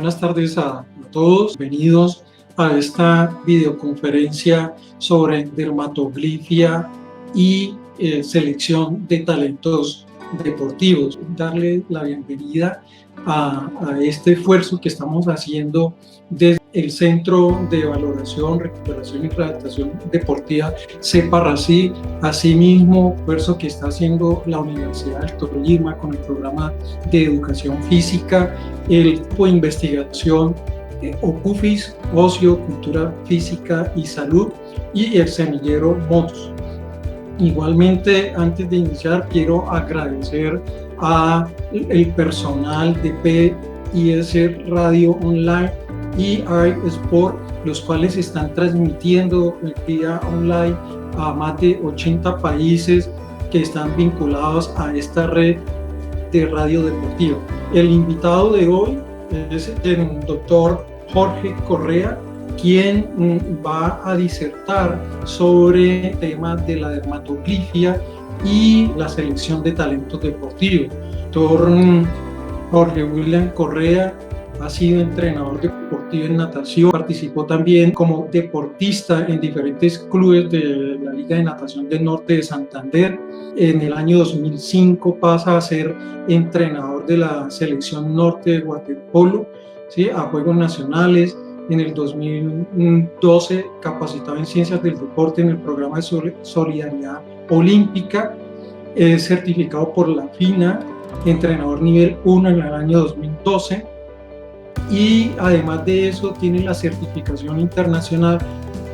Buenas tardes a todos. Bienvenidos a esta videoconferencia sobre dermatoglifia y selección de talentos deportivos. Darle la bienvenida a este esfuerzo que estamos haciendo desde el Centro de Valoración, Recuperación y Readaptación Deportiva CEPA-RACI, asimismo esfuerzo que está haciendo la Universidad del Tolima con el programa de educación física, el grupo de investigación OCUFIS, Ocio, Cultura Física y Salud, y el semillero MOTS. Igualmente, antes de iniciar, quiero agradecer al personal de PIS Radio Online y iSport, los cuales están transmitiendo vía online a más de 80 países que están vinculados a esta red de radio deportiva. El invitado de hoy es el doctor Jorge Correa, quien va a disertar sobre temas de la dermatoglifia y la selección de talentos deportivos. Doctor Jorge William Correa ha sido entrenador deportivo en natación, participó también como deportista en diferentes clubes de la Liga de Natación del Norte de Santander. En el año 2005 pasa a ser entrenador de la Selección Norte de waterpolo, ¿sí?, a Juegos Nacionales. En el 2012 capacitado en Ciencias del Deporte en el programa de Solidaridad Olímpica, es certificado por la FINA, entrenador nivel 1 en el año 2012, y además de eso tiene la certificación internacional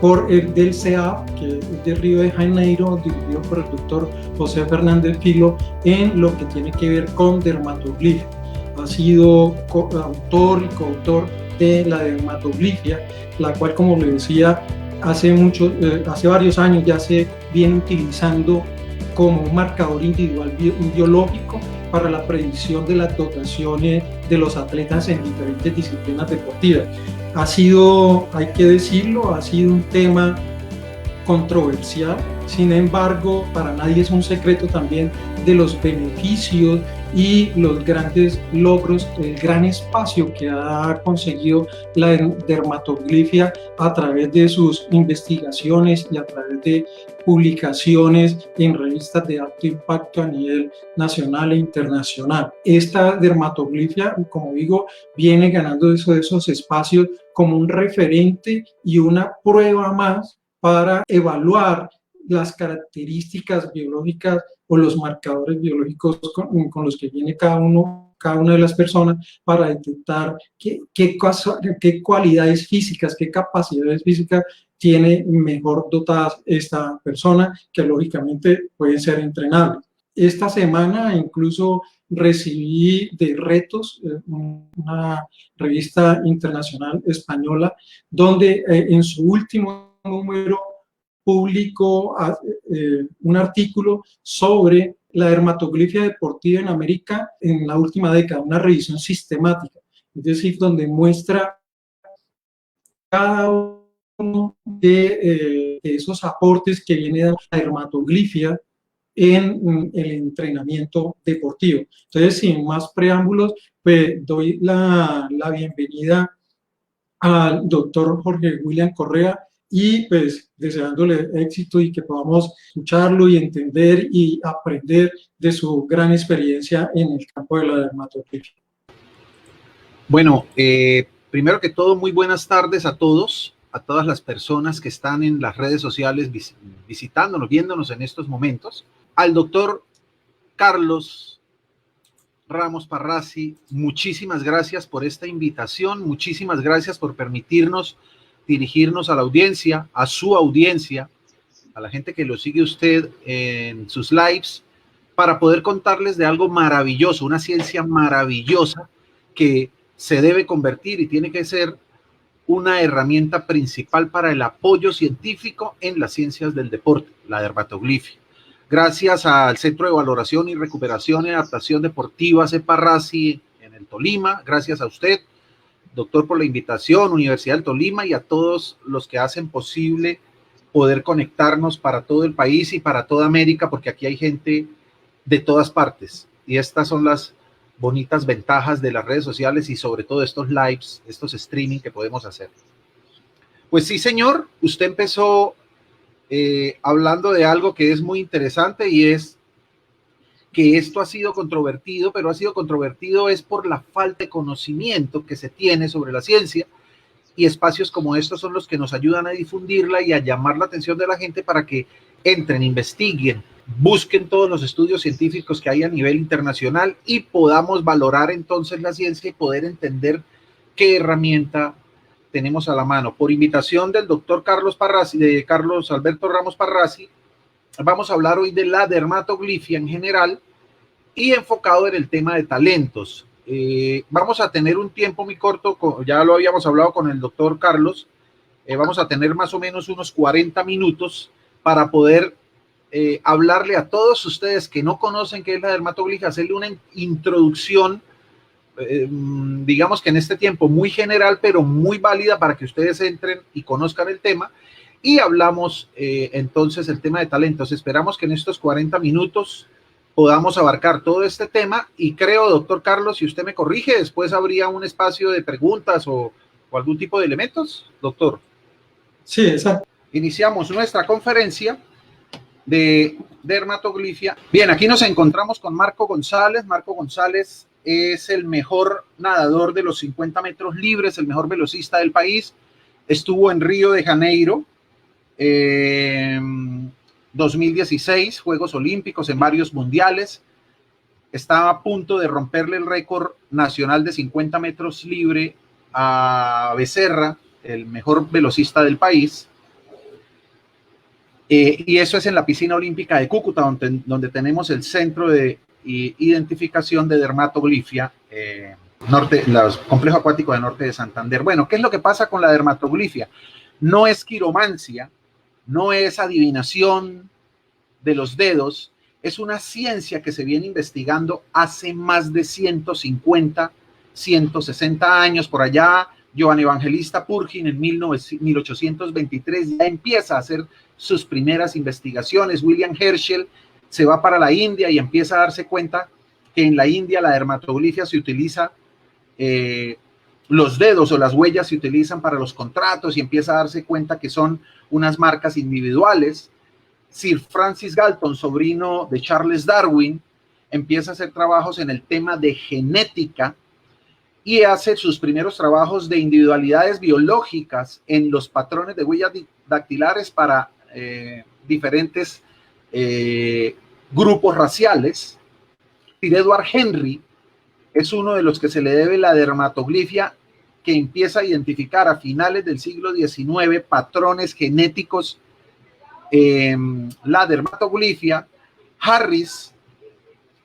por el del CEAP, que es de Río de Janeiro, dirigido por el doctor José Fernández Filo, en lo que tiene que ver con dermatoglifia. Ha sido autor y coautor de la dermatoglifia, la cual, como le decía, hace varios años ya se viene utilizando como un marcador individual biológico para la predicción de las dotaciones de los atletas en diferentes disciplinas deportivas. Ha sido, hay que decirlo, ha sido un tema controversial. Sin embargo, para nadie es un secreto también de los beneficios y los grandes logros, el gran espacio que ha conseguido la dermatoglifia a través de sus investigaciones y a través de publicaciones en revistas de alto impacto a nivel nacional e internacional. Esta dermatoglifia, como digo, viene ganando esos espacios como un referente y una prueba más para evaluar las características biológicas o los marcadores biológicos con los que viene cada una de las personas, para detectar qué cualidades físicas, qué capacidades físicas tiene mejor dotadas esta persona, que lógicamente pueden ser entrenables. Esta semana incluso recibí de Retos, una revista internacional española, donde en su último número publicó un artículo sobre la dermatoglifia deportiva en América en la última década, una revisión sistemática, es decir, donde muestra cada uno de esos aportes que viene dando la dermatoglifia en el entrenamiento deportivo. Entonces, sin más preámbulos, pues doy la bienvenida al doctor Jorge William Correa, y pues deseándole éxito y que podamos escucharlo y entender y aprender de su gran experiencia en el campo de la dermatoglifia. Bueno, primero que todo, muy buenas tardes a todos, a todas las personas que están en las redes sociales visitándonos, viéndonos en estos momentos. Al doctor Carlos Ramos Parrasi, muchísimas gracias por esta invitación, muchísimas gracias por permitirnos dirigirnos a la audiencia, a su audiencia, a la gente que lo sigue usted en sus lives, para poder contarles de algo maravilloso, una ciencia maravillosa que se debe convertir y tiene que ser una herramienta principal para el apoyo científico en las ciencias del deporte, la dermatoglifia. Gracias al Centro de Valoración y Recuperación y Adaptación Deportiva CEPA-RACI en el Tolima, gracias a usted, doctor, por la invitación, Universidad del Tolima, y a todos los que hacen posible poder conectarnos para todo el país y para toda América, porque aquí hay gente de todas partes, y estas son las bonitas ventajas de las redes sociales y sobre todo estos lives, estos streaming que podemos hacer. Pues sí, señor, usted empezó hablando de algo que es muy interesante y es que esto ha sido controvertido, pero ha sido controvertido es por la falta de conocimiento que se tiene sobre la ciencia, y espacios como estos son los que nos ayudan a difundirla y a llamar la atención de la gente para que entren, investiguen, busquen todos los estudios científicos que hay a nivel internacional y podamos valorar entonces la ciencia y poder entender qué herramienta tenemos a la mano. Por invitación del doctor Carlos Parrasi, de Carlos Alberto Ramos Parrasi, vamos a hablar hoy de la dermatoglifia en general y enfocado en el tema de talentos. Vamos a tener un tiempo muy corto, ya lo habíamos hablado con el doctor Carlos, vamos a tener más o menos unos 40 minutos para poder hablarle a todos ustedes que no conocen qué es la dermatoglifia, hacerle una introducción, digamos que en este tiempo muy general, pero muy válida para que ustedes entren y conozcan el tema. Y hablamos entonces el tema de talentos. Esperamos que en estos 40 minutos podamos abarcar todo este tema y creo, doctor Carlos, si usted me corrige, después habría un espacio de preguntas o algún tipo de elementos, doctor. Sí, exacto. Iniciamos nuestra conferencia de dermatoglifia. Bien, aquí nos encontramos con Marco González. Marco González es el mejor nadador de los 50 metros libres, el mejor velocista del país. Estuvo en Río de Janeiro, 2016, Juegos Olímpicos, en varios mundiales. Estaba a punto de romperle el récord nacional de 50 metros libre a Becerra, el mejor velocista del país. Y eso es en la piscina olímpica de Cúcuta, donde tenemos el centro de identificación de dermatoglifia, complejo acuático de Norte de Santander. Bueno, ¿qué es lo que pasa con la dermatoglifia? No es quiromancia, no es adivinación de los dedos, es una ciencia que se viene investigando hace más de 150, 160 años. Por allá, Johann Evangelista Purgin en 1823 ya empieza a hacer sus primeras investigaciones. William Herschel se va para la India y empieza a darse cuenta que en la India la dermatoglifia se utiliza, los dedos o las huellas se utilizan para los contratos y empieza a darse cuenta que son unas marcas individuales. Sir Francis Galton, sobrino de Charles Darwin, empieza a hacer trabajos en el tema de genética y hace sus primeros trabajos de individualidades biológicas en los patrones de huellas dactilares para diferentes grupos raciales. Sir Edward Henry es uno de los que se le debe la dermatoglifia, que empieza a identificar a finales del siglo XIX patrones genéticos. La dermatoglifia. Harris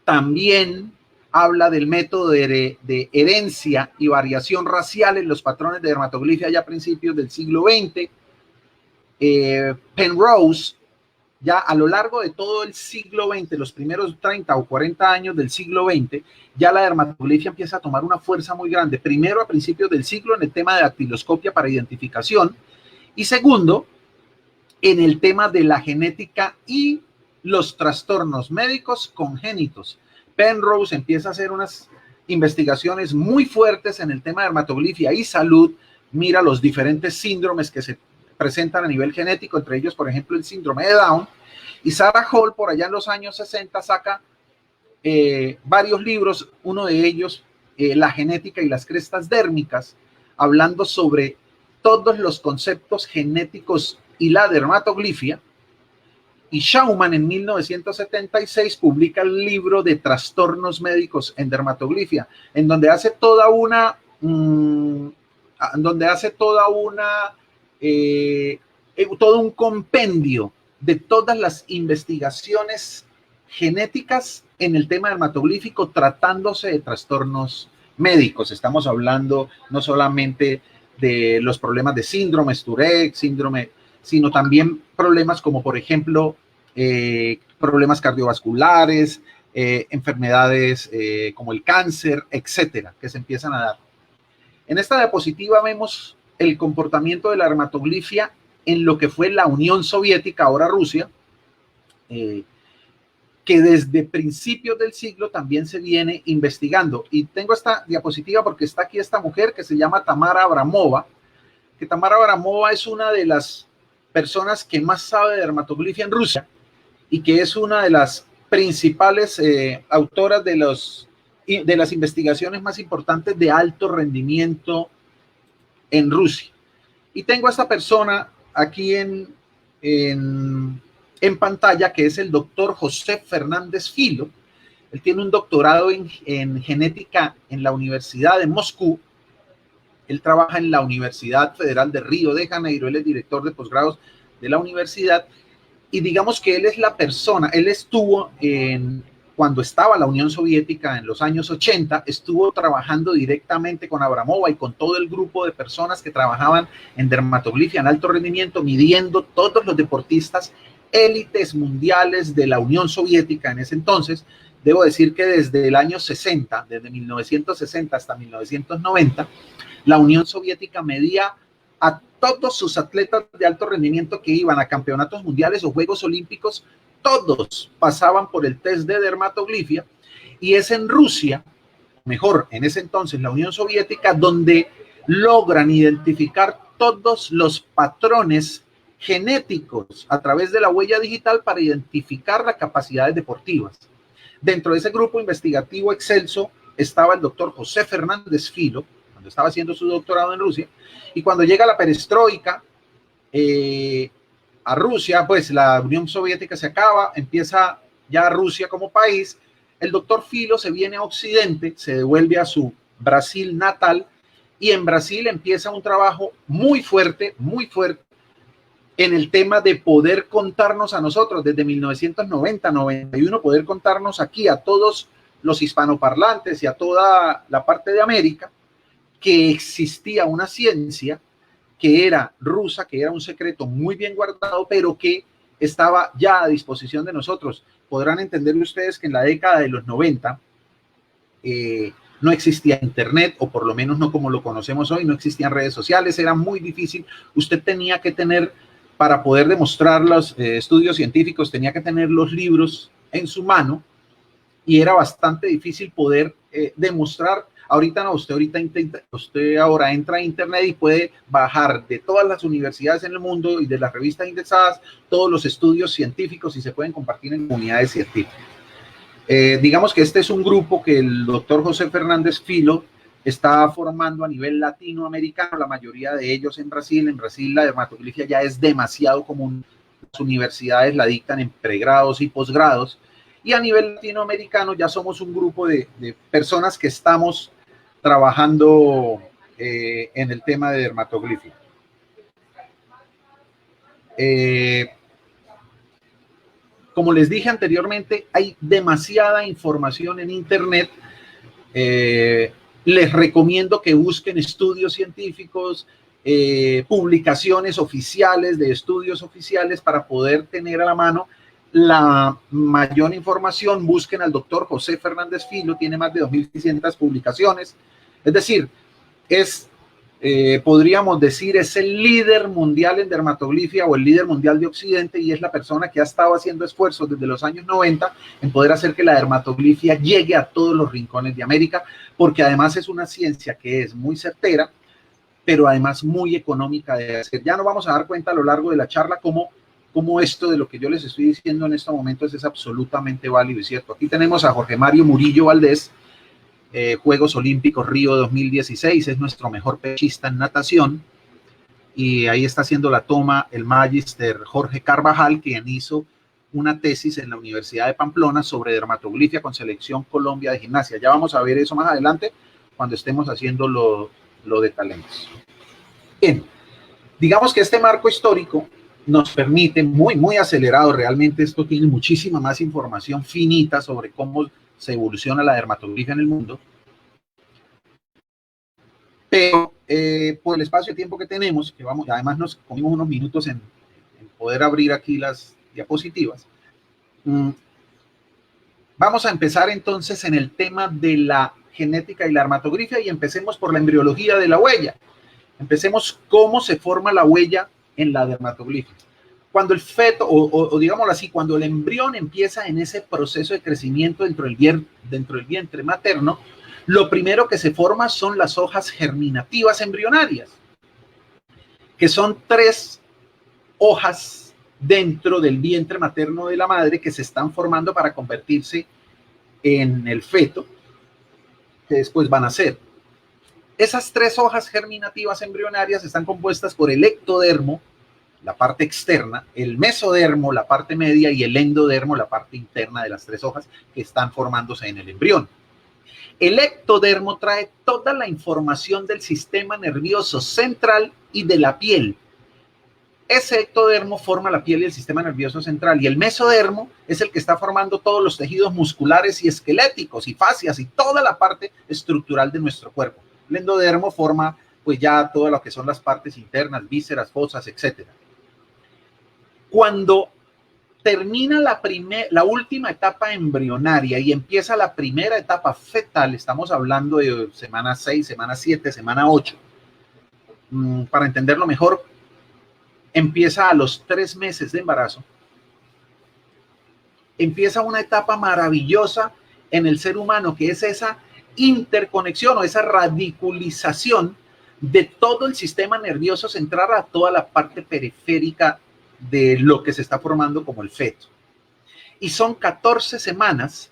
también habla del método de herencia y variación racial en los patrones de dermatoglifia ya a principios del siglo XX. Penrose, ya a lo largo de todo el siglo XX, los primeros 30 o 40 años del siglo XX, ya la dermatoglifia empieza a tomar una fuerza muy grande. Primero, a principios del siglo, en el tema de dactiloscopia para identificación, y segundo, en el tema de la genética y los trastornos médicos congénitos. Penrose empieza a hacer unas investigaciones muy fuertes en el tema de dermatoglifia y salud. Mira los diferentes síndromes que se presentan a nivel genético, entre ellos, por ejemplo, el síndrome de Down. Y Sarah Hall, por allá en los años 60, saca varios libros, uno de ellos, La genética y las crestas dérmicas, hablando sobre todos los conceptos genéticos y la dermatoglifia. Y Schaumann en 1976 publica el libro de trastornos médicos en dermatoglifia, en donde hace toda una, todo un compendio de todas las investigaciones genéticas en el tema dermatoglífico tratándose de trastornos médicos. Estamos hablando no solamente de los problemas de síndromes Tourette, sino también problemas como, por ejemplo, problemas cardiovasculares, enfermedades como el cáncer, etcétera, que se empiezan a dar. En esta diapositiva vemos el comportamiento de la dermatoglifia en lo que fue la Unión Soviética, ahora Rusia. que desde principios del siglo también se viene investigando. Y tengo esta diapositiva porque está aquí esta mujer que se llama Tamara Abramova, que Tamara Abramova es una de las personas que más sabe de dermatoglifia en Rusia y que es una de las principales autoras de las investigaciones más importantes de alto rendimiento en Rusia. Y tengo a esta persona aquí en pantalla, que es el doctor José Fernández Filo. Él tiene un doctorado en genética en la Universidad de Moscú. Él trabaja en la Universidad Federal de Río de Janeiro. Él es director de posgrados de la universidad. Y digamos que él es la persona, él estuvo cuando estaba la Unión Soviética en los años 80, estuvo trabajando directamente con Abramova y con todo el grupo de personas que trabajaban en dermatoglifia en alto rendimiento, midiendo todos los deportistas élites mundiales de la Unión Soviética en ese entonces. Debo decir que desde el año 60, desde 1960 hasta 1990, la Unión Soviética medía a todos sus atletas de alto rendimiento que iban a campeonatos mundiales o Juegos Olímpicos, todos pasaban por el test de dermatoglifia, y es en Rusia, mejor, en ese entonces la Unión Soviética, donde logran identificar todos los patrones genéticos a través de la huella digital para identificar las capacidades deportivas. Dentro de ese grupo investigativo excelso estaba el doctor José Fernández Filo, cuando estaba haciendo su doctorado en Rusia, y cuando llega la perestroika a Rusia, pues la Unión Soviética se acaba, empieza ya Rusia como país, el doctor Filo se viene a Occidente, se devuelve a su Brasil natal, y en Brasil empieza un trabajo muy fuerte en el tema de poder contarnos a nosotros desde 1990, 91, poder contarnos aquí a todos los hispanoparlantes y a toda la parte de América que existía una ciencia que era rusa, que era un secreto muy bien guardado, pero que estaba ya a disposición de nosotros. Podrán entender ustedes que en la década de los 90 no existía internet, o por lo menos no como lo conocemos hoy, no existían redes sociales, era muy difícil. Usted tenía que tener, para poder demostrar los estudios científicos, tenía que tener los libros en su mano, y era bastante difícil poder demostrar. Ahorita no, usted ahora entra a internet y puede bajar de todas las universidades en el mundo y de las revistas indexadas todos los estudios científicos y se pueden compartir en comunidades científicas. Digamos que este es un grupo que el doctor José Fernández Filo está formando a nivel latinoamericano, la mayoría de ellos en Brasil. En Brasil la dermatoglifia ya es demasiado común, las universidades la dictan en pregrados y posgrados, y a nivel latinoamericano ya somos un grupo de personas que estamos trabajando en el tema de dermatoglifia. Como les dije anteriormente, hay demasiada información en internet. Les recomiendo que busquen estudios científicos, publicaciones oficiales de estudios oficiales para poder tener a la mano la mayor información. Busquen al doctor José Fernández Filo, tiene más de 2.600 publicaciones. Es decir, podríamos decir, es el líder mundial en dermatoglifia o el líder mundial de Occidente, y es la persona que ha estado haciendo esfuerzos desde los años 90 en poder hacer que la dermatoglifia llegue a todos los rincones de América, porque además es una ciencia que es muy certera, pero además muy económica de hacer. Ya nos vamos a dar cuenta a lo largo de la charla cómo esto de lo que yo les estoy diciendo en estos momentos es absolutamente válido y cierto. Aquí tenemos a Jorge Mario Murillo Valdés, Juegos Olímpicos Río 2016, es nuestro mejor pechista en natación, y ahí está haciendo la toma el magíster Jorge Carvajal, quien hizo una tesis en la Universidad de Pamplona sobre dermatoglifia con selección Colombia de gimnasia. Ya vamos a ver eso más adelante cuando estemos haciendo lo de talentos. Bien, digamos que este marco histórico nos permite, muy acelerado, realmente esto tiene muchísima más información finita sobre cómo se evoluciona la dermatoglifia en el mundo, pero por el espacio de tiempo que tenemos, que vamos, además nos comimos unos minutos en poder abrir aquí las diapositivas, vamos a empezar entonces en el tema de la genética y la dermatografía, y empecemos por la embriología de la huella. Empecemos cómo se forma la huella en la dermatoglifia. Cuando el feto, o digámoslo así, cuando el embrión empieza en ese proceso de crecimiento dentro del vientre materno, lo primero que se forma son las hojas germinativas embrionarias, que son 3 hojas dentro del vientre materno de la madre que se están formando para convertirse en el feto que después van a ser. Esas 3 hojas germinativas embrionarias están compuestas por el ectodermo, la parte externa, el mesodermo, la parte media, y el endodermo, la parte interna de las 3 hojas que están formándose en el embrión. El ectodermo trae toda la información del sistema nervioso central y de la piel. Ese ectodermo forma la piel y el sistema nervioso central, y el mesodermo es el que está formando todos los tejidos musculares y esqueléticos y fascias y toda la parte estructural de nuestro cuerpo. El endodermo forma pues ya todo lo que son las partes internas, vísceras, fosas, etc. Cuando termina la última etapa embrionaria y empieza la primera etapa fetal, estamos hablando de semana 6, semana 7, semana 8. Para entenderlo mejor, empieza a los 3 meses de embarazo. Empieza una etapa maravillosa en el ser humano, que es esa interconexión o esa radiculización de todo el sistema nervioso central a toda la parte periférica de lo que se está formando como el feto. Y son 14 semanas,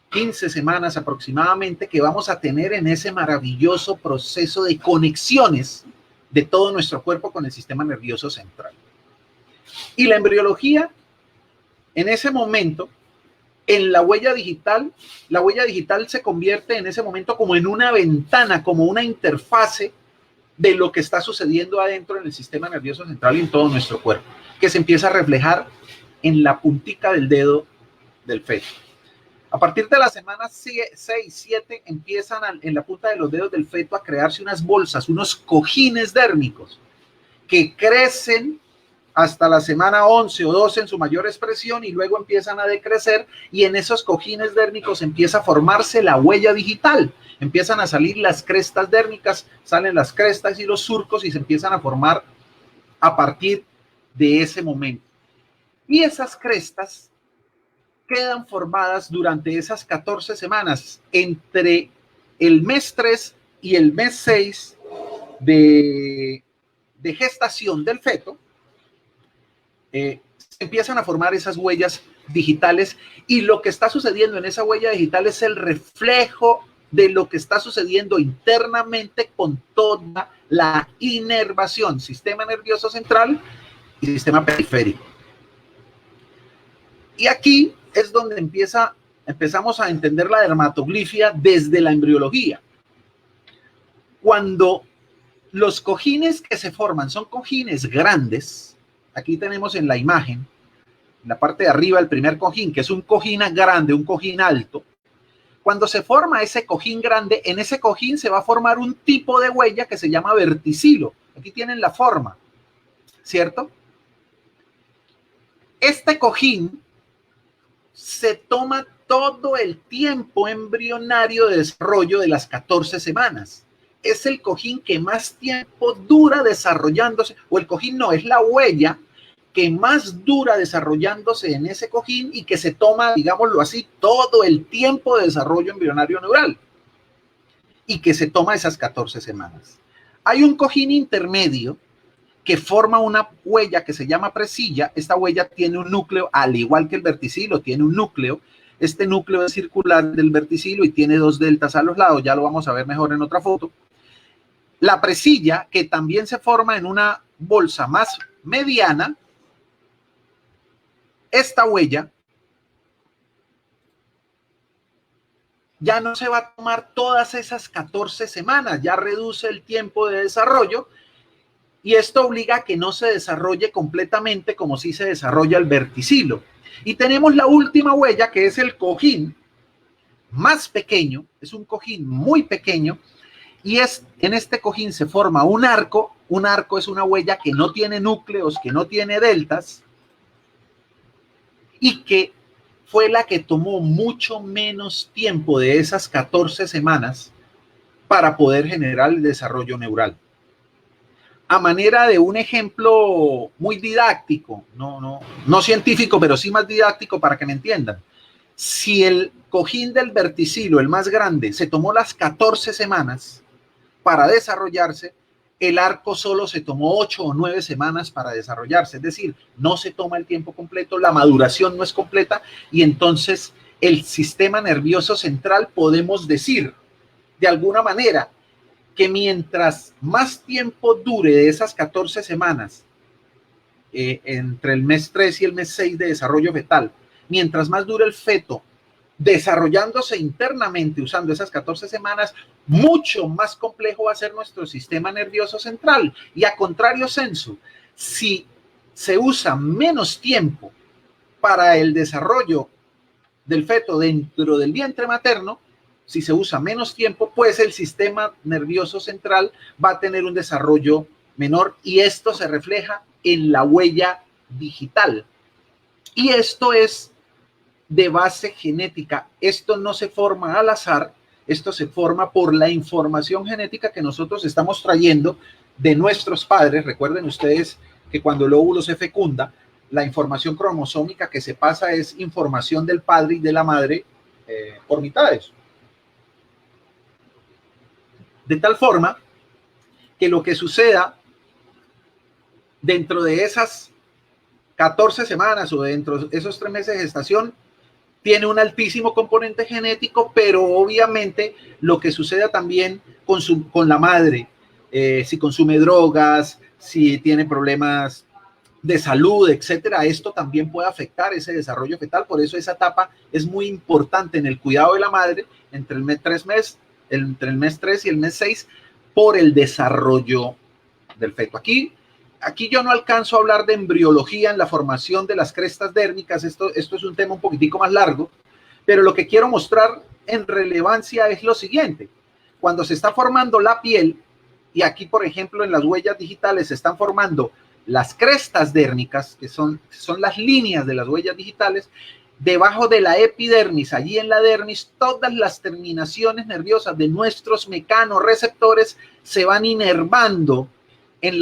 15 semanas aproximadamente, que vamos a tener en ese maravilloso proceso de conexiones de todo nuestro cuerpo con el sistema nervioso central. Y la embriología, en ese momento, en la huella digital se convierte en ese momento como en una ventana, como una interfase de lo que está sucediendo adentro en el sistema nervioso central y en todo nuestro cuerpo, que se empieza a reflejar en la puntica del dedo del feto. A partir de la semana 6, 7, empiezan en la punta de los dedos del feto a crearse unas bolsas, unos cojines dérmicos, que crecen hasta la semana 11 o 12 en su mayor expresión, y luego empiezan a decrecer, y en esos cojines dérmicos empieza a formarse la huella digital. Empiezan a salir las crestas dérmicas, salen las crestas y los surcos, y se empiezan a formar a partir de ese momento. Y esas crestas quedan formadas durante esas 14 semanas, entre el mes 3 y el mes 6 de gestación del feto. Se empiezan a formar esas huellas digitales, y lo que está sucediendo en esa huella digital es el reflejo de lo que está sucediendo internamente con toda la inervación, sistema nervioso central y sistema periférico. Y aquí es donde empezamos a entender la dermatoglifia desde la embriología. Cuando los cojines que se forman son cojines grandes, aquí tenemos en la imagen, en la parte de arriba, el primer cojín, que es un cojín grande, un cojín alto. Cuando se forma ese cojín grande, en ese cojín se va a formar un tipo de huella que se llama verticilo. Aquí tienen la forma, ¿cierto? Este cojín se toma todo el tiempo embrionario de desarrollo de las 14 semanas. Es el cojín que más tiempo dura desarrollándose, o el cojín no, es la huella que más dura desarrollándose en ese cojín, y que se toma, digámoslo así, todo el tiempo de desarrollo embrionario neural, y que se toma esas 14 semanas. Hay un cojín intermedio que forma una huella que se llama presilla. Esta huella tiene un núcleo, al igual que el verticilo, tiene un núcleo. Este núcleo es circular del verticilo y tiene 2 deltas a los lados, ya lo vamos a ver mejor en otra foto. La presilla, que también se forma en una bolsa más mediana, esta huella ya no se va a tomar todas esas 14 semanas, ya reduce el tiempo de desarrollo, y esto obliga a que no se desarrolle completamente como si se desarrolla el verticilo. Y tenemos la última huella, que es el cojín más pequeño, es un cojín muy pequeño, y en este cojín se forma un arco. Un arco es una huella que no tiene núcleos, que no tiene deltas, y que fue la que tomó mucho menos tiempo de esas 14 semanas para poder generar el desarrollo neural. a manera de un ejemplo muy didáctico, no científico, pero sí más didáctico para que me entiendan. Si el cojín del verticilo, el más grande, se tomó las 14 semanas para desarrollarse, el arco solo se tomó 8 o 9 semanas para desarrollarse, es decir, no se toma el tiempo completo, la maduración no es completa, y entonces el sistema nervioso central, podemos decir de alguna manera que mientras más tiempo dure de esas 14 semanas, entre el mes 3 y el mes 6 de desarrollo fetal, mientras más dure el feto desarrollándose internamente usando esas 14 semanas, mucho más complejo va a ser nuestro sistema nervioso central. Y a contrario sensu, si se usa menos tiempo para el desarrollo del feto dentro del vientre materno, si se usa menos tiempo, pues el sistema nervioso central va a tener un desarrollo menor, y esto se refleja en la huella digital. Y esto es de base genética. Esto no se forma al azar, esto se forma por la información genética que nosotros estamos trayendo de nuestros padres. Recuerden ustedes que cuando el óvulo se fecunda, la información cromosómica que se pasa es información del padre y de la madre por mitades. De tal forma que lo que suceda dentro de esas 14 semanas o dentro de esos 3 meses de gestación tiene un altísimo componente genético, pero obviamente lo que suceda también con la madre, si consume drogas, si tiene problemas de salud, etcétera, esto también puede afectar ese desarrollo fetal. Por eso esa etapa es muy importante en el cuidado de la madre entre el mes 3 y el mes 6 por el desarrollo del feto. Aquí yo no alcanzo a hablar de embriología en la formación de las crestas dérmicas, esto es un tema un poquitico más largo, pero lo que quiero mostrar en relevancia es lo siguiente. Cuando se está formando la piel, y aquí por ejemplo en las huellas digitales se están formando las crestas dérmicas, que son las líneas de las huellas digitales, debajo de la epidermis, allí en la dermis, todas las terminaciones nerviosas de nuestros mecanorreceptores se van inervando en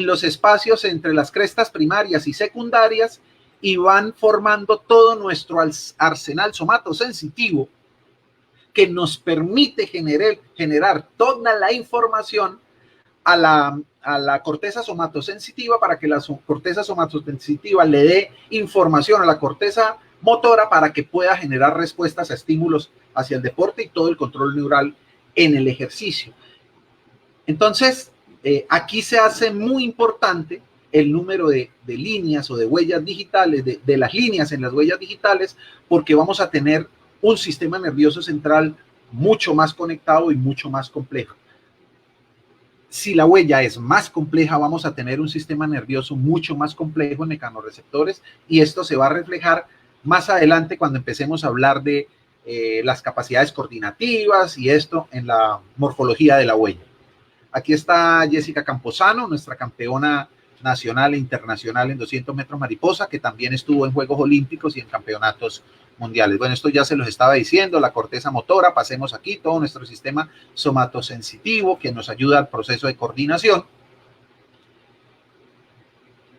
los espacios entre las crestas primarias y secundarias, y van formando todo nuestro arsenal somatosensitivo que nos permite generar toda la información a la corteza somatosensitiva, para que la corteza somatosensitiva le dé información a la corteza motora para que pueda generar respuestas a estímulos hacia el deporte y todo el control neural en el ejercicio. Entonces, aquí se hace muy importante el número de líneas o de huellas digitales, de las líneas en las huellas digitales, porque vamos a tener un sistema nervioso central mucho más conectado y mucho más complejo. Si la huella es más compleja, vamos a tener un sistema nervioso mucho más complejo en mecanorreceptores, y esto se va a reflejar más adelante cuando empecemos a hablar de las capacidades coordinativas y esto en la morfología de la huella. Aquí está Jessica Camposano, nuestra campeona nacional e internacional en 200 metros mariposa, que también estuvo en Juegos Olímpicos y en campeonatos mundiales. Bueno, esto ya se los estaba diciendo, la corteza motora. Pasemos aquí, todo nuestro sistema somatosensitivo que nos ayuda al proceso de coordinación.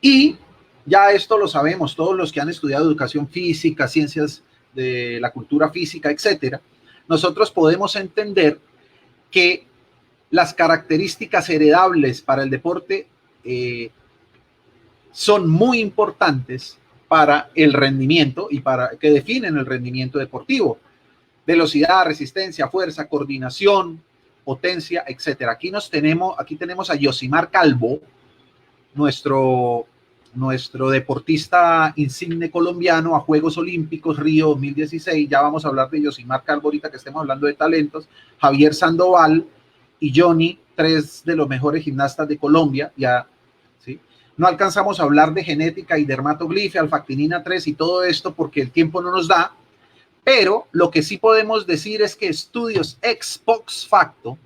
Y ya esto lo sabemos todos los que han estudiado educación física, ciencias de la cultura física, etcétera. Nosotros podemos entender que las características heredables para el deporte son muy importantes para el rendimiento y para que definen el rendimiento deportivo. Velocidad, resistencia, fuerza, coordinación, potencia, etcétera. Aquí tenemos a Yosimar Calvo, nuestro deportista insigne colombiano a Juegos Olímpicos Río 2016. Ya vamos a hablar de Yosimar Calvo ahorita que estemos hablando de talentos. Javier Sandoval y Johnny, 3 de los mejores gimnastas de Colombia. Ya, ¿sí? No alcanzamos a hablar de genética y dermatoglifia, alfactinina 3 y todo esto porque el tiempo no nos da, pero lo que sí podemos decir es que estudios ex post facto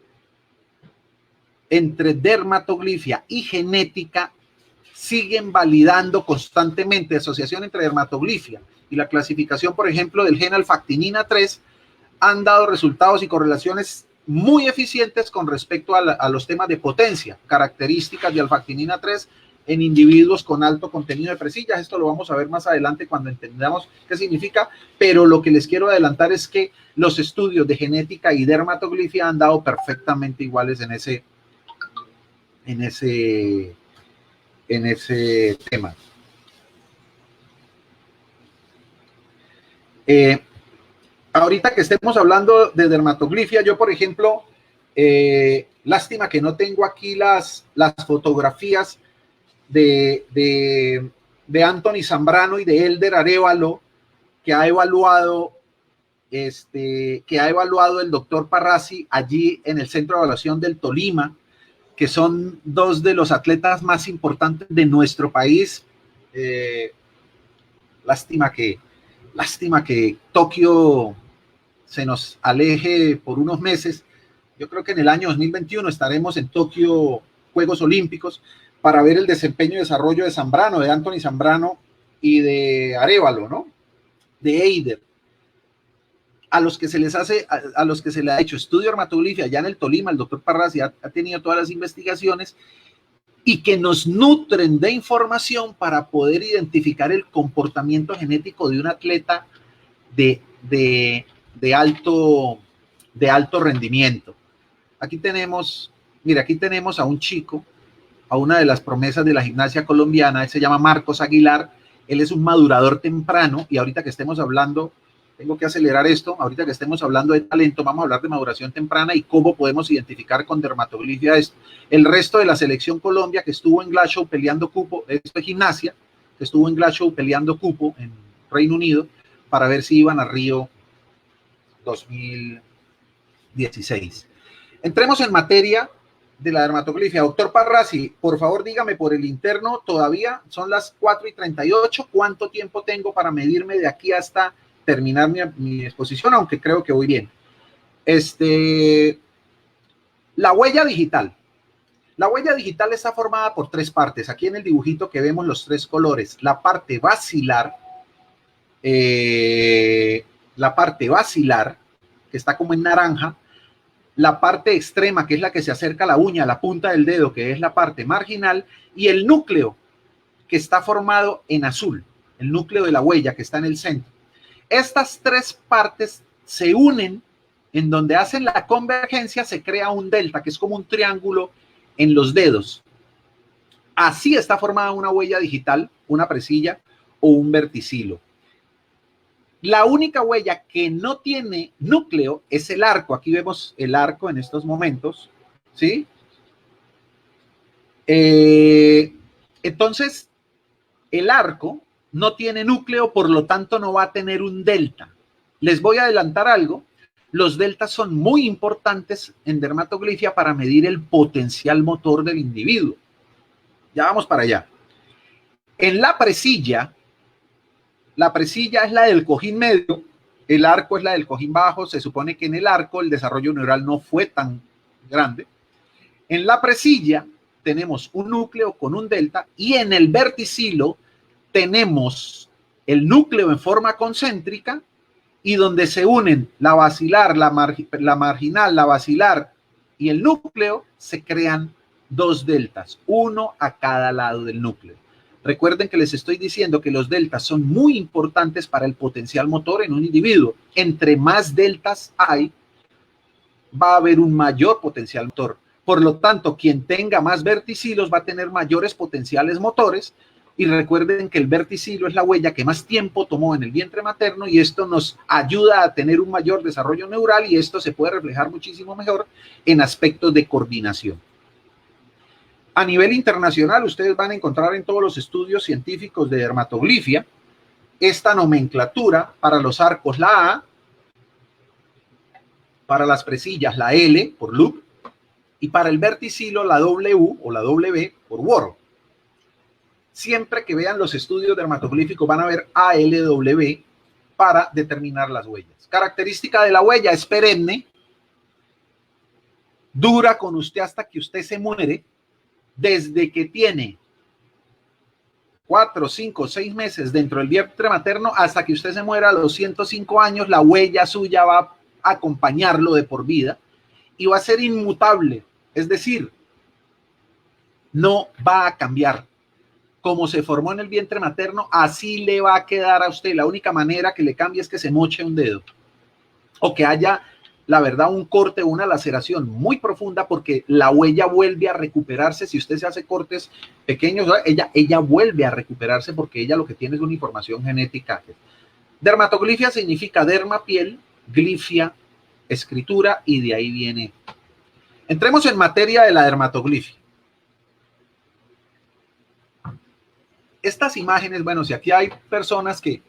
entre dermatoglifia y genética siguen validando constantemente. Asociación entre dermatoglifia y la clasificación, por ejemplo, del gen alfactinina 3 han dado resultados y correlaciones muy eficientes con respecto a los temas de potencia, características de alfactinina 3 en individuos con alto contenido de presillas. Esto lo vamos a ver más adelante cuando entendamos qué significa, pero lo que les quiero adelantar es que los estudios de genética y dermatoglifia han dado perfectamente iguales en ese tema. Ahorita que estemos hablando de dermatoglifia, yo por ejemplo, lástima que no tengo aquí las fotografías de Anthony Zambrano y de Elder Arévalo que ha evaluado el doctor Parrasi allí en el Centro de Evaluación del Tolima, que son dos de los atletas más importantes de nuestro país. Lástima que Tokio se nos aleje por unos meses. Yo creo que en el año 2021 estaremos en Tokio, Juegos Olímpicos, para ver el desempeño y desarrollo de Zambrano, de Anthony Zambrano y de Arévalo, ¿no? De Eider. A los que se les ha hecho estudio de dermatoglifia allá en el Tolima, el doctor Parrasi ha tenido todas las investigaciones y que nos nutren de información para poder identificar el comportamiento genético de un atleta de alto rendimiento. Aquí tenemos a un chico, a una de las promesas de la gimnasia colombiana. Él se llama Marcos Aguilar. Él es un madurador temprano, y ahorita que estemos hablando, tengo que acelerar esto, ahorita que estemos hablando de talento, vamos a hablar de maduración temprana y cómo podemos identificar con dermatoglifia esto. El resto de la selección Colombia que estuvo en Glasgow peleando cupo, esto es gimnasia, que estuvo en Glasgow peleando cupo en Reino Unido para ver si iban a Río 2016. Entremos en materia de la dermatoglifia. Doctor Parrasi, por favor dígame por el interno, todavía son las 4:38, ¿cuánto tiempo tengo para medirme de aquí hasta terminar mi exposición? Aunque creo que voy bien. La huella digital. La huella digital está formada por tres partes. Aquí en el dibujito que vemos los tres colores, la parte basilar, que está como en naranja, la parte extrema, que es la que se acerca a la uña, a la punta del dedo, que es la parte marginal, y el núcleo, que está formado en azul, el núcleo de la huella, que está en el centro. Estas tres partes se unen, en donde hacen la convergencia, se crea un delta, que es como un triángulo en los dedos. Así está formada una huella digital, una presilla o un verticilo. La única huella que no tiene núcleo es el arco. Aquí vemos el arco en estos momentos, ¿sí? Entonces, el arco no tiene núcleo, por lo tanto no va a tener un delta. Les voy a adelantar algo. Los deltas son muy importantes en dermatoglifia para medir el potencial motor del individuo. Ya vamos para allá. En la presilla es la del cojín medio, el arco es la del cojín bajo. Se supone que en el arco el desarrollo neural no fue tan grande. En la presilla tenemos un núcleo con un delta, y en el verticilo tenemos el núcleo en forma concéntrica, y donde se unen la basilar, la marginal, la basilar y el núcleo, se crean dos deltas, uno a cada lado del núcleo. Recuerden que les estoy diciendo que los deltas son muy importantes para el potencial motor en un individuo. Entre más deltas hay, va a haber un mayor potencial motor. Por lo tanto, quien tenga más verticilos va a tener mayores potenciales motores. Y recuerden que el verticilo es la huella que más tiempo tomó en el vientre materno, y esto nos ayuda a tener un mayor desarrollo neural, y esto se puede reflejar muchísimo mejor en aspectos de coordinación. A nivel internacional, ustedes van a encontrar en todos los estudios científicos de dermatoglifia esta nomenclatura: para los arcos la A, para las presillas la L por loop, y para el verticilo la W o la W por whorl. Siempre que vean los estudios dermatoglíficos van a ver ALW para determinar las huellas. Característica de la huella: es perenne, dura con usted hasta que usted se muere. Desde que tiene 4, 5, 6 meses dentro del vientre materno hasta que usted se muera a los 105 años, la huella suya va a acompañarlo de por vida. y va a ser inmutable, es decir, no va a cambiar. Como se formó en el vientre materno, así le va a quedar a usted. La única manera que le cambie es que se moche un dedo o que haya, la verdad, un corte o una laceración muy profunda, porque la huella vuelve a recuperarse. Si usted se hace cortes pequeños, ella vuelve a recuperarse porque ella lo que tiene es una información genética. Dermatoglifia significa derma, piel, glifia, escritura, y de ahí viene. Entremos en materia de la dermatoglifia. Estas imágenes, bueno, si aquí hay personas que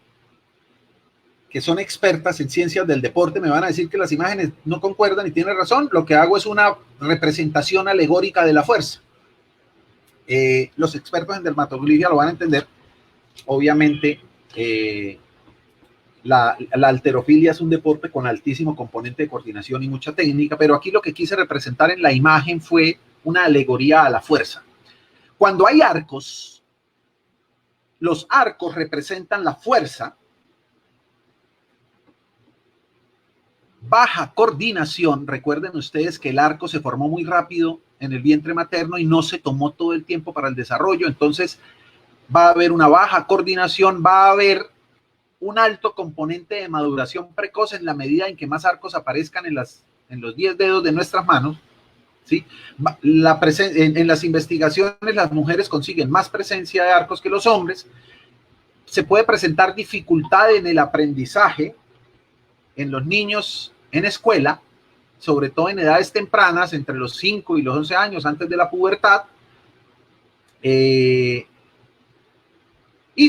son expertas en ciencias del deporte, me van a decir que las imágenes no concuerdan y tienen razón. Lo que hago es una representación alegórica de la fuerza. Los expertos en dermatoglifia lo van a entender. Obviamente, la halterofilia es un deporte con altísimo componente de coordinación y mucha técnica, pero aquí lo que quise representar en la imagen fue una alegoría a la fuerza. Cuando hay arcos, los arcos representan la fuerza, baja coordinación. Recuerden ustedes que el arco se formó muy rápido en el vientre materno y no se tomó todo el tiempo para el desarrollo, entonces va a haber una baja coordinación, va a haber un alto componente de maduración precoz en la medida en que más arcos aparezcan en los 10 dedos de nuestras manos, ¿sí? En las investigaciones las mujeres consiguen más presencia de arcos que los hombres. Se puede presentar dificultad en el aprendizaje en los niños en escuela, sobre todo en edades tempranas, entre los 5 y los 11 años, antes de la pubertad, y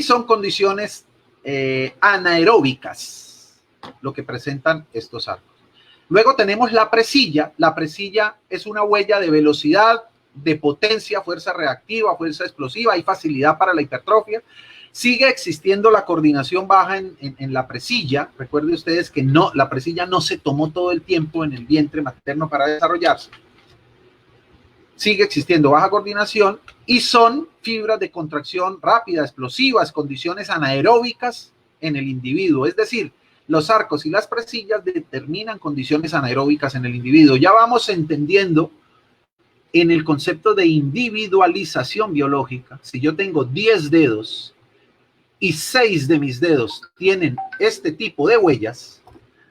son condiciones anaeróbicas lo que presentan estos arcos. Luego tenemos la presilla. La presilla es una huella de velocidad, de potencia, fuerza reactiva, fuerza explosiva, hay facilidad para la hipertrofia. Sigue existiendo la coordinación baja en la presilla. Recuerden ustedes que la presilla no se tomó todo el tiempo en el vientre materno para desarrollarse. Sigue existiendo baja coordinación y son fibras de contracción rápida, explosivas, condiciones anaeróbicas en el individuo. Es decir, los arcos y las presillas determinan condiciones anaeróbicas en el individuo. Ya vamos entendiendo en el concepto de individualización biológica. Si yo tengo 10 dedos y 6 de mis dedos tienen este tipo de huellas,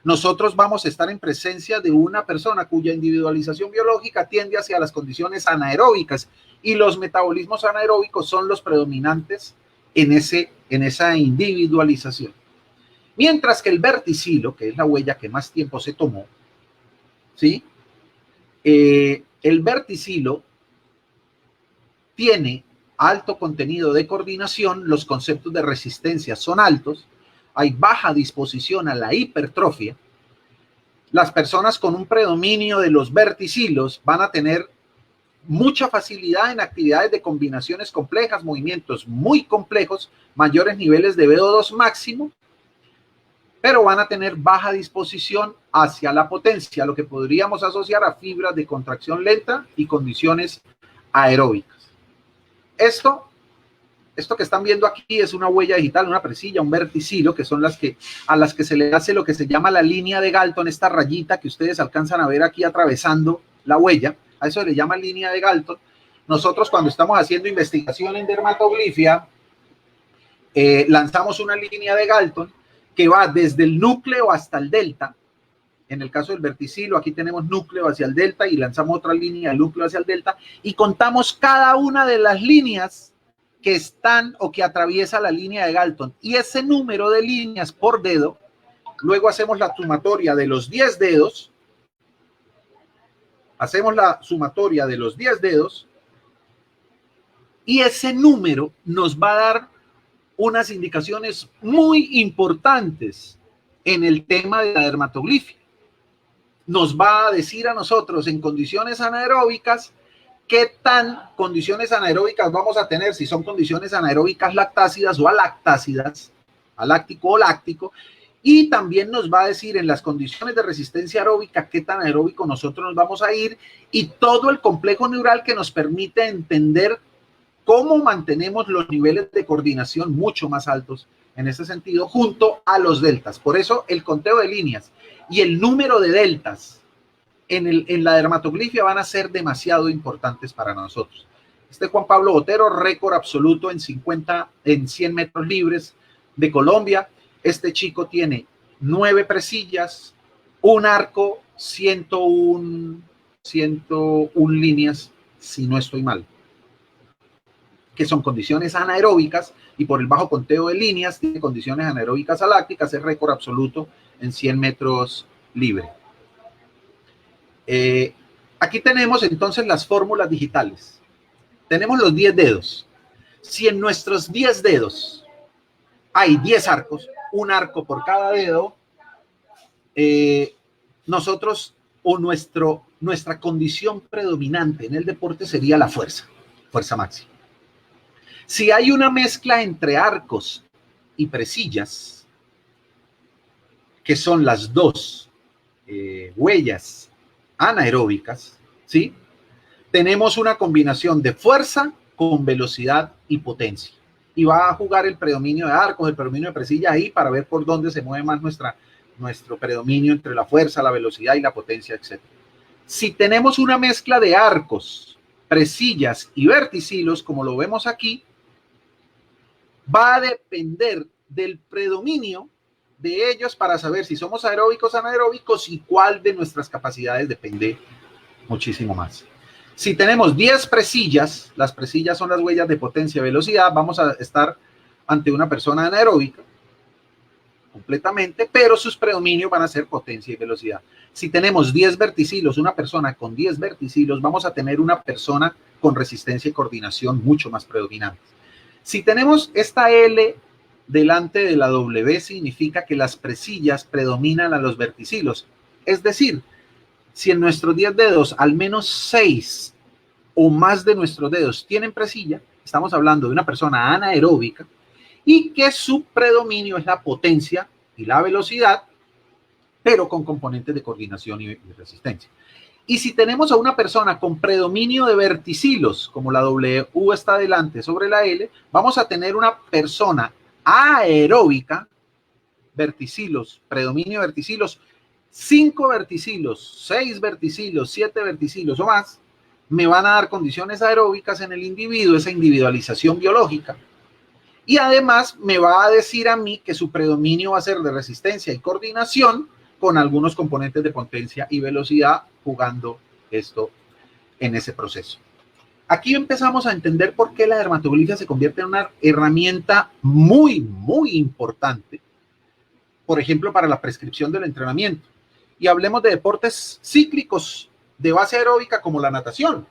nosotros vamos a estar en presencia de una persona cuya individualización biológica tiende hacia las condiciones anaeróbicas, y los metabolismos anaeróbicos son los predominantes en esa individualización. Mientras que el verticilo, que es la huella que más tiempo se tomó, ¿sí? El verticilo tiene alto contenido de coordinación, los conceptos de resistencia son altos, hay baja disposición a la hipertrofia. Las personas con un predominio de los verticilos van a tener mucha facilidad en actividades de combinaciones complejas, movimientos muy complejos, mayores niveles de VO2 máximo, pero van a tener baja disposición hacia la potencia, lo que podríamos asociar a fibras de contracción lenta y condiciones aeróbicas. Esto que están viendo aquí es una huella digital, una presilla, un verticilo, que son a las que se le hace lo que se llama la línea de Galton, esta rayita que ustedes alcanzan a ver aquí atravesando la huella, a eso se le llama línea de Galton. Nosotros, cuando estamos haciendo investigación en dermatoglifia, lanzamos una línea de Galton que va desde el núcleo hasta el delta. En el caso del verticilo, aquí tenemos núcleo hacia el delta y lanzamos otra línea del núcleo hacia el delta y contamos cada una de las líneas que están o que atraviesa la línea de Galton, y ese número de líneas por dedo, luego hacemos la sumatoria de los 10 dedos, y ese número nos va a dar unas indicaciones muy importantes en el tema de la dermatoglifia. Nos va a decir a nosotros en condiciones anaeróbicas qué tan condiciones anaeróbicas vamos a tener, si son condiciones anaeróbicas lactácidas o alactácidas, aláctico o láctico, y también nos va a decir en las condiciones de resistencia aeróbica qué tan aeróbico nosotros nos vamos a ir, y todo el complejo neural que nos permite entender cómo mantenemos los niveles de coordinación mucho más altos en ese sentido, junto a los deltas. Por eso el conteo de líneas y el número de deltas en la dermatoglifia van a ser demasiado importantes para nosotros. Este Juan Pablo Botero, récord absoluto en 100 metros libres de Colombia. Este chico tiene 9 presillas, un arco, 101 líneas, si no estoy mal, que son condiciones anaeróbicas, y por el bajo conteo de líneas tiene condiciones anaeróbicas alácticas, es récord absoluto en 100 metros libre. Aquí tenemos entonces las fórmulas digitales. Tenemos los 10 dedos. Si en nuestros 10 dedos hay 10 arcos, un arco por cada dedo, nosotros o nuestra condición predominante en el deporte sería la fuerza máxima. Si hay una mezcla entre arcos y presillas, que son las dos huellas anaeróbicas, ¿sí? Tenemos una combinación de fuerza con velocidad y potencia. Y va a jugar el predominio de arcos, el predominio de presillas ahí para ver por dónde se mueve más nuestro predominio entre la fuerza, la velocidad y la potencia, etc. Si tenemos una mezcla de arcos, presillas y verticilos, como lo vemos aquí, va a depender del predominio de ellos para saber si somos aeróbicos o anaeróbicos y cuál de nuestras capacidades depende muchísimo más. Si tenemos 10 presillas, las presillas son las huellas de potencia y velocidad, vamos a estar ante una persona anaeróbica completamente, pero sus predominios van a ser potencia y velocidad. Si tenemos 10 verticilos, una persona con 10 verticilos, vamos a tener una persona con resistencia y coordinación mucho más predominantes. Si tenemos esta L delante de la W, significa que las presillas predominan a los verticilos. Es decir, si en nuestros 10 dedos al menos 6 o más de nuestros dedos tienen presilla, estamos hablando de una persona anaeróbica y que su predominio es la potencia y la velocidad, pero con componentes de coordinación y resistencia. Y si tenemos a una persona con predominio de verticilos, como la W está delante sobre la L, vamos a tener una persona aeróbica, verticilos, predominio de verticilos, 5 verticilos, 6 verticilos, 7 verticilos o más, me van a dar condiciones aeróbicas en el individuo, esa individualización biológica. Y además me va a decir a mí que su predominio va a ser de resistencia y coordinación con algunos componentes de potencia y velocidad jugando esto en ese proceso. Aquí empezamos a entender por qué la dermatoglifia se convierte en una herramienta muy, muy importante, por ejemplo, para la prescripción del entrenamiento. Y hablemos de deportes cíclicos de base aeróbica como la natación.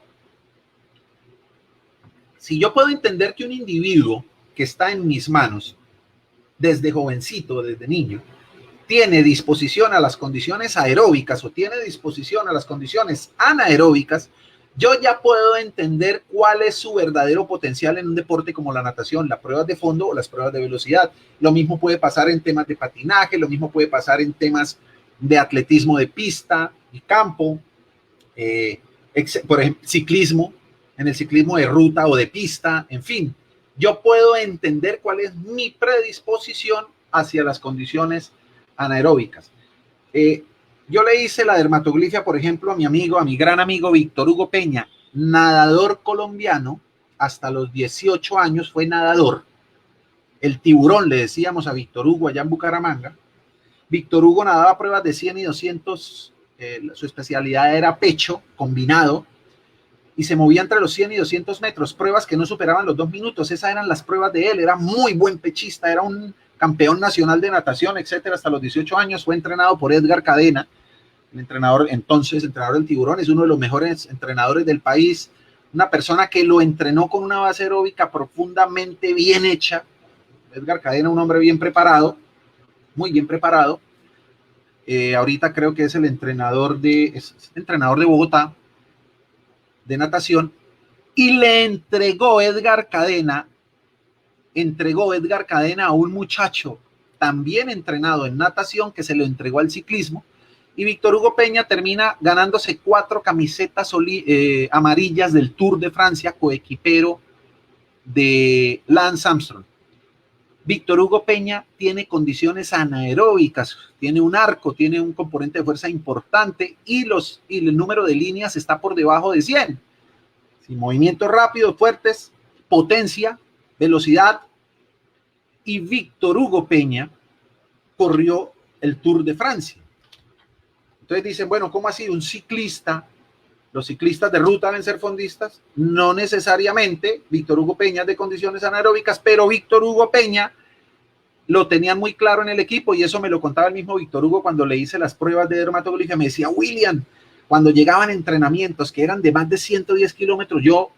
Si yo puedo entender que un individuo que está en mis manos desde jovencito, desde niño, tiene disposición a las condiciones aeróbicas o tiene disposición a las condiciones anaeróbicas, yo ya puedo entender cuál es su verdadero potencial en un deporte como la natación, las pruebas de fondo o las pruebas de velocidad. Lo mismo puede pasar en temas de patinaje, lo mismo puede pasar en temas de atletismo de pista y campo, por ejemplo, ciclismo, en el ciclismo de ruta o de pista, en fin. Yo puedo entender cuál es mi predisposición hacia las condiciones anaeróbicas. Yo le hice la dermatoglifia, por ejemplo, a mi gran amigo Víctor Hugo Peña, nadador colombiano, hasta los 18 años fue nadador. El tiburón, le decíamos a Víctor Hugo allá en Bucaramanga. Víctor Hugo nadaba pruebas de 100 y 200, su especialidad era pecho combinado, y se movía entre los 100 y 200 metros, pruebas que no superaban los 2 minutos, esas eran las pruebas de él, era muy buen pechista, era un campeón nacional de natación, etcétera, hasta los 18 años, fue entrenado por Edgar Cadena, el entrenador del tiburón, es uno de los mejores entrenadores del país, una persona que lo entrenó con una base aeróbica profundamente bien hecha. Edgar Cadena, un hombre bien preparado, muy bien preparado, ahorita creo que es entrenador de Bogotá, de natación, y le entregó Edgar Cadena a un muchacho también entrenado en natación que se lo entregó al ciclismo, y Víctor Hugo Peña termina ganándose 4 camisetas amarillas del Tour de Francia, coequipero de Lance Armstrong. Víctor Hugo Peña tiene condiciones anaeróbicas, tiene un arco, tiene un componente de fuerza importante y el número de líneas está por debajo de 100. Sí, movimientos rápidos, fuertes, potencia, velocidad. Y Víctor Hugo Peña corrió el Tour de Francia. Entonces dicen, bueno, ¿cómo así un ciclista? Los ciclistas de ruta deben ser fondistas. No necesariamente. Víctor Hugo Peña es de condiciones anaeróbicas, pero Víctor Hugo Peña lo tenían muy claro en el equipo y eso me lo contaba el mismo Víctor Hugo cuando le hice las pruebas de dermatoglifia. Me decía, William, cuando llegaban entrenamientos que eran de más de 110 kilómetros, yo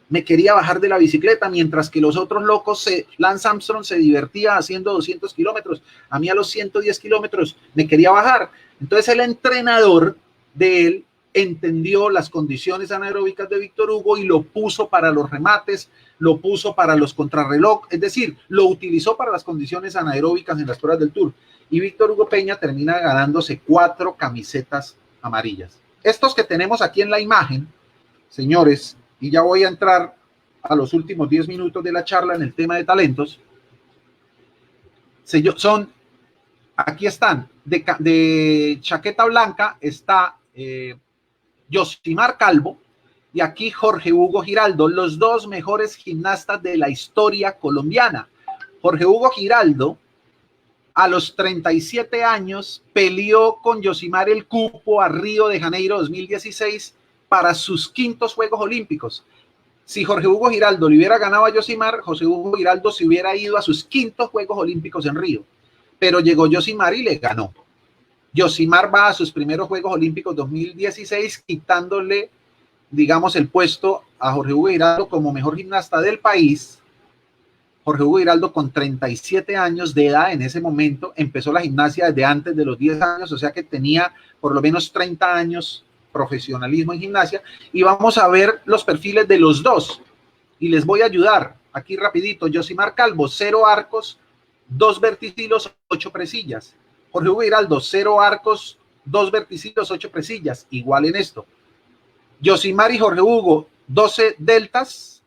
me quería bajar de la bicicleta, mientras que los otros locos, Lance Armstrong se divertía haciendo 200 kilómetros. A mí a los 110 kilómetros me quería bajar. Entonces el entrenador de él entendió las condiciones anaeróbicas de Víctor Hugo y lo puso para los remates, lo puso para los contrarreloj, es decir, lo utilizó para las condiciones anaeróbicas en las pruebas del Tour. Y Víctor Hugo Peña termina ganándose 4 camisetas amarillas. Estos que tenemos aquí en la imagen, señores, y ya voy a entrar a los últimos 10 minutos de la charla en el tema de talentos, son, aquí están, de chaqueta blanca está Yosimar Calvo y aquí Jorge Hugo Giraldo, los dos mejores gimnastas de la historia colombiana. Jorge Hugo Giraldo, a los 37 años, peleó con Yosimar el cupo a Río de Janeiro 2016 para sus 5º Juegos Olímpicos. Si Jorge Hugo Giraldo le hubiera ganado a Yosimar, José Hugo Giraldo se hubiera ido a sus 5º Juegos Olímpicos en Río. Pero llegó Yosimar y le ganó. Yosimar va a sus primeros Juegos Olímpicos 2016, quitándole, digamos, el puesto a Jorge Hugo Giraldo como mejor gimnasta del país. Jorge Hugo Giraldo, con 37 años de edad en ese momento, empezó la gimnasia desde antes de los 10 años, o sea que tenía por lo menos 30 años profesionalismo en gimnasia. Y vamos a ver los perfiles de los dos. Y les voy a ayudar aquí rapidito. Yosimar Calvo, 0 arcos, 2 verticilos, 8 presillas. Jorge Hugo Giraldo, 0 arcos, 2 verticilos, 8 presillas. Igual en esto. Yosimar y Jorge Hugo, 12 deltas,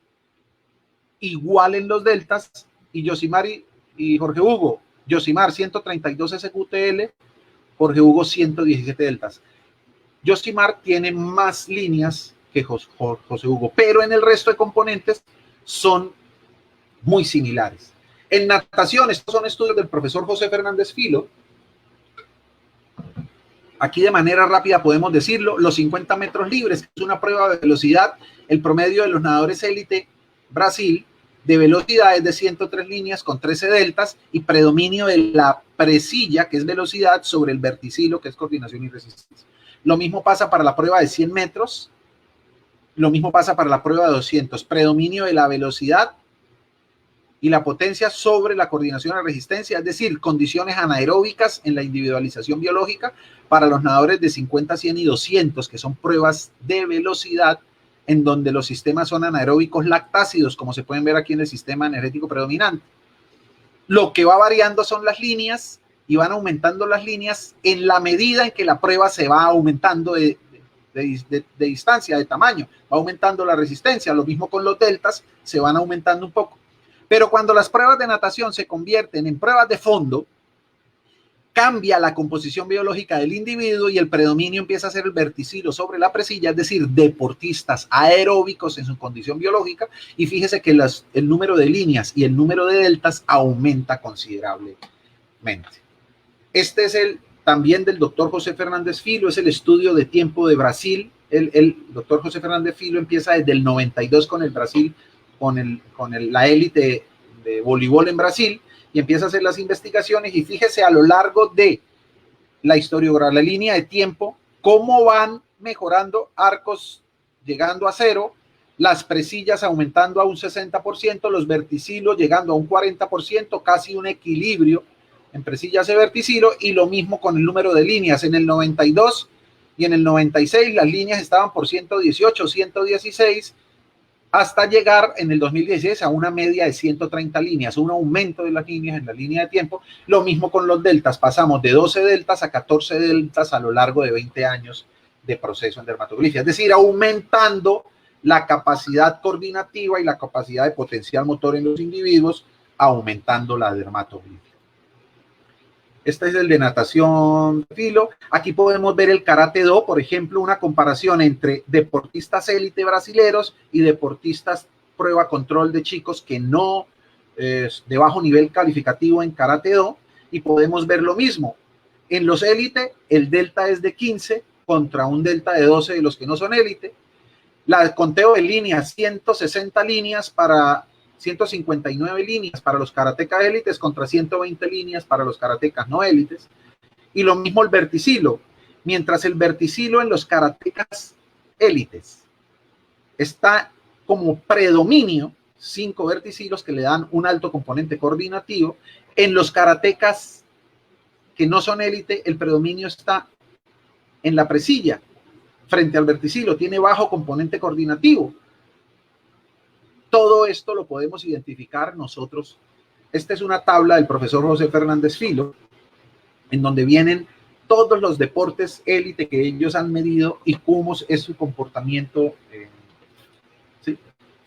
igual en los deltas. Y Yosimar y Jorge Hugo, Yosimar 132 SQTL, Jorge Hugo 117 deltas. Yosimar tiene más líneas que José Hugo, pero en el resto de componentes son muy similares. En natación, estos son estudios del profesor José Fernández Filo. Aquí de manera rápida podemos decirlo, los 50 metros libres, que es una prueba de velocidad, el promedio de los nadadores élite Brasil de velocidad es de 103 líneas con 13 deltas y predominio de la presilla, que es velocidad, sobre el verticilo, que es coordinación y resistencia. Lo mismo pasa para la prueba de 100 metros, lo mismo pasa para la prueba de 200, predominio de la velocidad y la potencia sobre la coordinación y resistencia, es decir, condiciones anaeróbicas en la individualización biológica para los nadadores de 50, 100 y 200, que son pruebas de velocidad en donde los sistemas son anaeróbicos lactácidos, como se pueden ver aquí en el sistema energético predominante. Lo que va variando son las líneas y van aumentando las líneas en la medida en que la prueba se va aumentando de distancia, de tamaño, va aumentando la resistencia. Lo mismo con los deltas, se van aumentando un poco. Pero cuando las pruebas de natación se convierten en pruebas de fondo, cambia la composición biológica del individuo y el predominio empieza a ser el verticilo sobre la presilla, es decir, deportistas aeróbicos en su condición biológica, y fíjese que el número de líneas y el número de deltas aumenta considerablemente. Este es también del doctor José Fernández Filo, es el estudio de tiempo de Brasil. El doctor José Fernández Filo empieza desde el 92 con el Brasil, con la élite de voleibol en Brasil, y empieza a hacer las investigaciones y fíjese a lo largo de la historiografía, la línea de tiempo, cómo van mejorando arcos llegando a 0, las presillas aumentando a un 60%, los verticilos llegando a un 40%, casi un equilibrio en presillas y verticilo, y lo mismo con el número de líneas. En el 92 y en el 96 las líneas estaban por 118, 116, hasta llegar en el 2016 a una media de 130 líneas, un aumento de las líneas en la línea de tiempo. Lo mismo con los deltas, pasamos de 12 deltas a 14 deltas a lo largo de 20 años de proceso en dermatoglifia, es decir, aumentando la capacidad coordinativa y la capacidad de potencial motor en los individuos aumentando la dermatoglifia. Este es el de natación filo. Aquí podemos ver el karate do, por ejemplo, una comparación entre deportistas élite brasileros y deportistas prueba control de chicos que no de bajo nivel calificativo en karate do, y podemos ver lo mismo. En los élite, el delta es de 15 contra un delta de 12 de los que no son élite. El conteo de líneas, 160 líneas para 159 líneas para los karatecas élites contra 120 líneas para los karatecas no élites. Y lo mismo el verticilo. Mientras el verticilo en los karatecas élites está como predominio, 5 verticilos que le dan un alto componente coordinativo, en los karatecas que no son élite, el predominio está en la presilla frente al verticilo, tiene bajo componente coordinativo. Todo esto lo podemos identificar nosotros. Esta es una tabla del profesor José Fernández Filo, en donde vienen todos los deportes élite que ellos han medido y cómo es su comportamiento, ¿sí?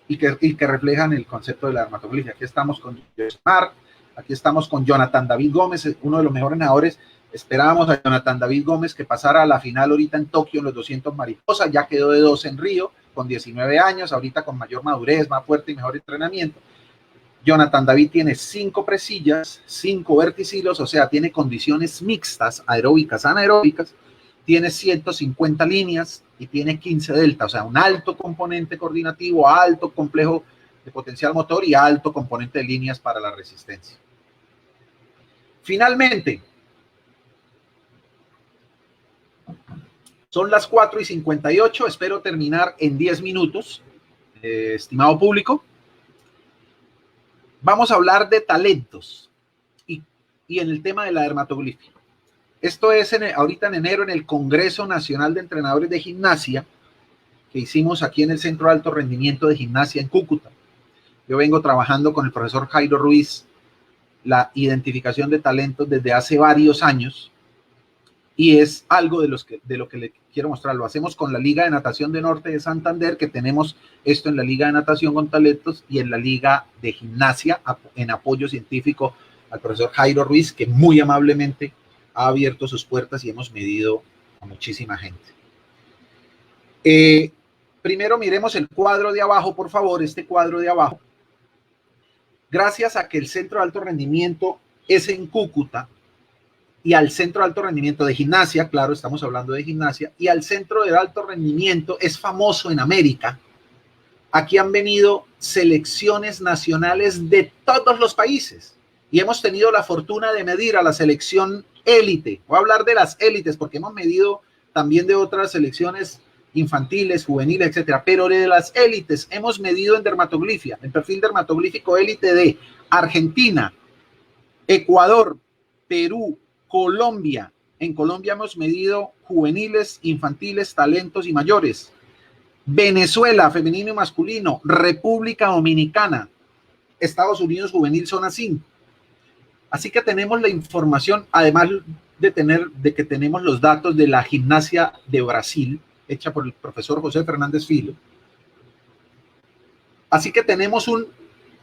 y que reflejan el concepto de la dermatoglifia. Aquí estamos con Josmar, aquí estamos con Jonathan David Gómez, uno de los mejores nadadores. Esperábamos a Jonathan David Gómez que pasara a la final ahorita en Tokio en los 200 mariposa, ya quedó de 2 en Río, con 19 años, ahorita con mayor madurez, más fuerte y mejor entrenamiento. Jonathan David tiene 5 presillas, 5 verticilos, o sea, tiene condiciones mixtas, aeróbicas, anaeróbicas, tiene 150 líneas y tiene 15 delta, o sea, un alto componente coordinativo, alto complejo de potencial motor y alto componente de líneas para la resistencia. Finalmente, son las 4:58, espero terminar en 10 minutos, estimado público. Vamos a hablar de talentos y en el tema de la dermatoglifia. Esto es ahorita en enero en el Congreso Nacional de Entrenadores de Gimnasia que hicimos aquí en el Centro de Alto Rendimiento de Gimnasia en Cúcuta. Yo vengo trabajando con el profesor Jairo Ruiz la identificación de talentos desde hace varios años y es algo de lo que le quiero mostrar. Lo hacemos con la Liga de Natación de Norte de Santander, que tenemos esto en la Liga de Natación con talentos y en la Liga de Gimnasia en apoyo científico al profesor Jairo Ruiz, que muy amablemente ha abierto sus puertas y hemos medido a muchísima gente. Primero miremos el cuadro de abajo, por favor, este cuadro de abajo. Gracias a que el Centro de Alto Rendimiento es en Cúcuta, y al Centro de Alto Rendimiento de Gimnasia, claro, estamos hablando de gimnasia, y al Centro de Alto Rendimiento es famoso en América. Aquí han venido selecciones nacionales de todos los países y hemos tenido la fortuna de medir a la selección élite. Voy a hablar de las élites porque hemos medido también de otras selecciones infantiles, juveniles, etcétera, pero de las élites hemos medido en dermatoglifia, el perfil dermatoglífico élite de Argentina, Ecuador, Perú, Colombia. En Colombia hemos medido juveniles, infantiles, talentos y mayores. Venezuela, femenino y masculino. República Dominicana. Estados Unidos, juvenil, zona 5. Así que tenemos la información, además de que tenemos los datos de la gimnasia de Brasil, hecha por el profesor José Fernández Filo. Así que tenemos un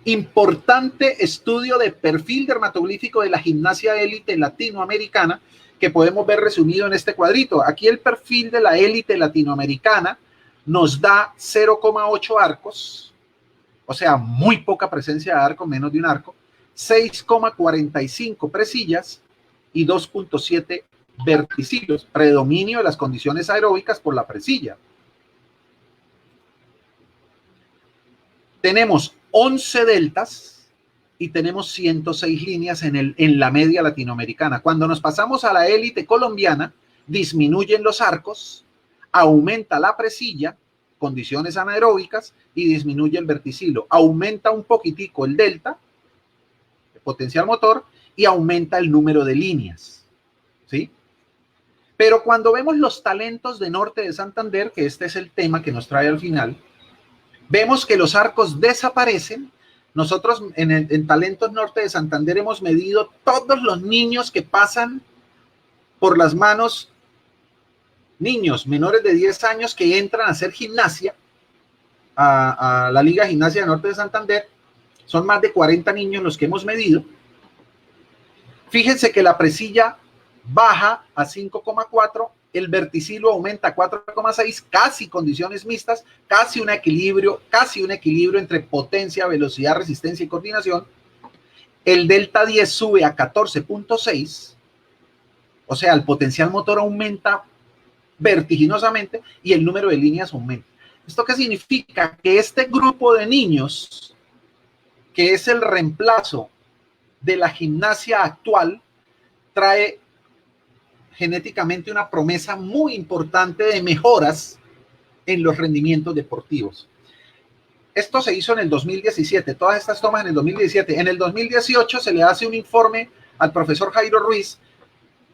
importante estudio de perfil dermatoglífico de la gimnasia élite latinoamericana que podemos ver resumido en este cuadrito. Aquí el perfil de la élite latinoamericana nos da 0,8 arcos, o sea, muy poca presencia de arco, menos de un arco, 6,45 presillas y 2,7 verticilos, predominio de las condiciones aeróbicas por la presilla. Tenemos 11 deltas y tenemos 106 líneas en la media latinoamericana. Cuando nos pasamos a la élite colombiana, disminuyen los arcos, aumenta la presilla, condiciones anaeróbicas, y disminuye el verticilo. Aumenta un poquitico el delta, el potencial motor, y aumenta el número de líneas, ¿sí? Pero cuando vemos los talentos de Norte de Santander, que este es el tema que nos trae al final, vemos que los arcos desaparecen. Nosotros en Talentos Norte de Santander hemos medido todos los niños que pasan por las manos, niños menores de 10 años que entran a hacer gimnasia a la Liga Gimnasia de Norte de Santander. son más de 40 niños los que hemos medido. Fíjense que la presilla baja a 5,4, el verticilo aumenta a 4,6, casi condiciones mixtas, casi un equilibrio entre potencia, velocidad, resistencia y coordinación. El delta 10 sube a 14,6, o sea, el potencial motor aumenta vertiginosamente y el número de líneas aumenta. ¿Esto qué significa? Que este grupo de niños, que es el reemplazo de la gimnasia actual, trae genéticamente una promesa muy importante de mejoras en los rendimientos deportivos. Esto se hizo en el 2017, todas estas tomas en el 2017. En el 2018 se le hace un informe al profesor Jairo Ruiz,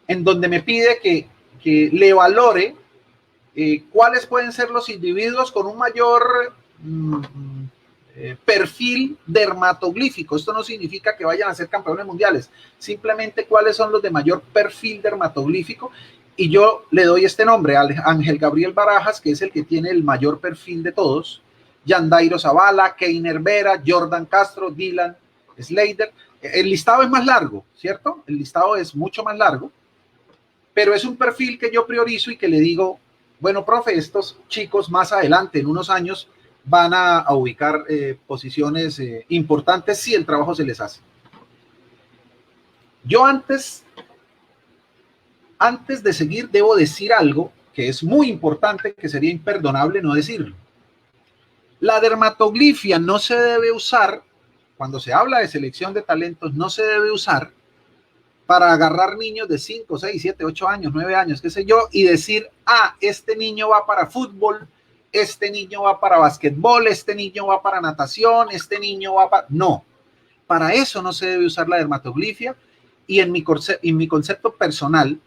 en donde me pide que le valore cuáles pueden ser los individuos con un mayor perfil dermatoglífico. Esto no significa que vayan a ser campeones mundiales, simplemente cuáles son los de mayor perfil dermatoglífico. Y yo le doy este nombre, Ángel Gabriel Barajas, que es el que tiene el mayor perfil de todos, Yandairo Zavala, Keiner Vera, Jordan Castro, Dylan Slater. El listado es más largo, ¿cierto? El listado es mucho más largo, pero es un perfil que yo priorizo y que le digo, bueno, profe, estos chicos más adelante, en unos años, van a ubicar posiciones importantes si el trabajo se les hace. Yo antes de seguir debo decir algo que es muy importante, que sería imperdonable no decirlo. La dermatoglifia no se debe usar, cuando se habla de selección de talentos, no se debe usar para agarrar niños de 5, 6, 7, 8 años, 9 años, qué sé yo, y decir, este niño va para fútbol, este niño va para basquetbol, este niño va para natación, este niño va para... No, para eso no se debe usar la dermatoglifia, y en mi concepto personal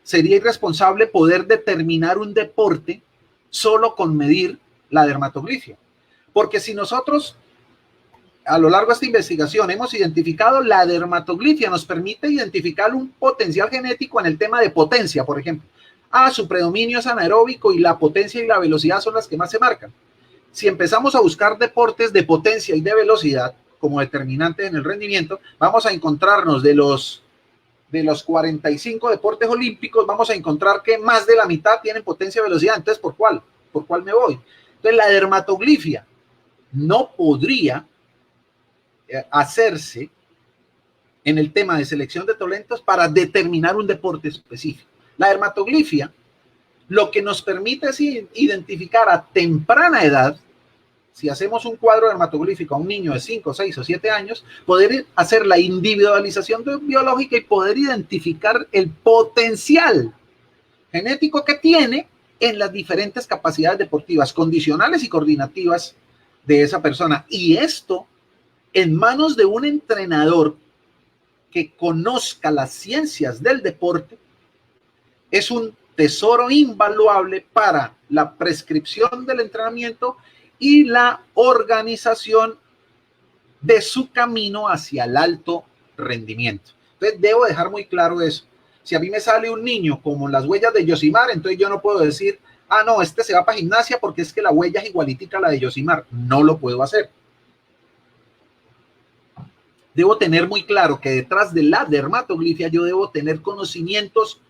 sería irresponsable poder determinar un deporte solo con medir la dermatoglifia, porque si nosotros a lo largo de esta investigación hemos identificado la dermatoglifia, nos permite identificar un potencial genético en el tema de potencia, por ejemplo. Su predominio es anaeróbico y la potencia y la velocidad son las que más se marcan. Si empezamos a buscar deportes de potencia y de velocidad como determinantes en el rendimiento, vamos a encontrarnos de los 45 deportes olímpicos, vamos a encontrar que más de la mitad tienen potencia y velocidad. Entonces, ¿por cuál me voy? Entonces, la dermatoglifia no podría hacerse en el tema de selección de talentos para determinar un deporte específico. La dermatoglifia lo que nos permite es identificar a temprana edad, si hacemos un cuadro dermatoglífico a un niño de 5, 6 o 7 años, poder hacer la individualización biológica y poder identificar el potencial genético que tiene en las diferentes capacidades deportivas, condicionales y coordinativas de esa persona. Y esto en manos de un entrenador que conozca las ciencias del deporte es un tesoro invaluable para la prescripción del entrenamiento y la organización de su camino hacia el alto rendimiento. Entonces debo dejar muy claro eso. Si a mí me sale un niño como las huellas de Yosimar, entonces yo no puedo decir, no, este se va para gimnasia porque es que la huella es igualítica a la de Yosimar. No lo puedo hacer. Debo tener muy claro que detrás de la dermatoglifia yo debo tener conocimientos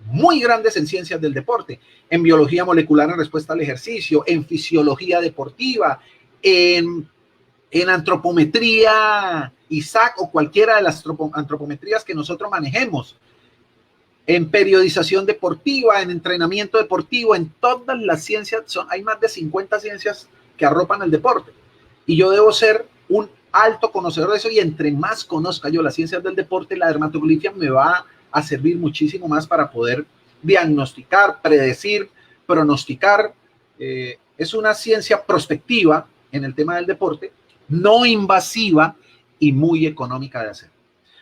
muy grandes en ciencias del deporte, en biología molecular en respuesta al ejercicio, en fisiología deportiva, en antropometría ISAC o cualquiera de las antropometrías que nosotros manejemos, en periodización deportiva, en entrenamiento deportivo, en todas las ciencias. Hay más de 50 ciencias que arropan el deporte y yo debo ser un alto conocedor de eso, y entre más conozca yo las ciencias del deporte, la dermatoglifia me va a servir muchísimo más para poder diagnosticar, predecir, pronosticar. Es una ciencia prospectiva en el tema del deporte, no invasiva y muy económica de hacer.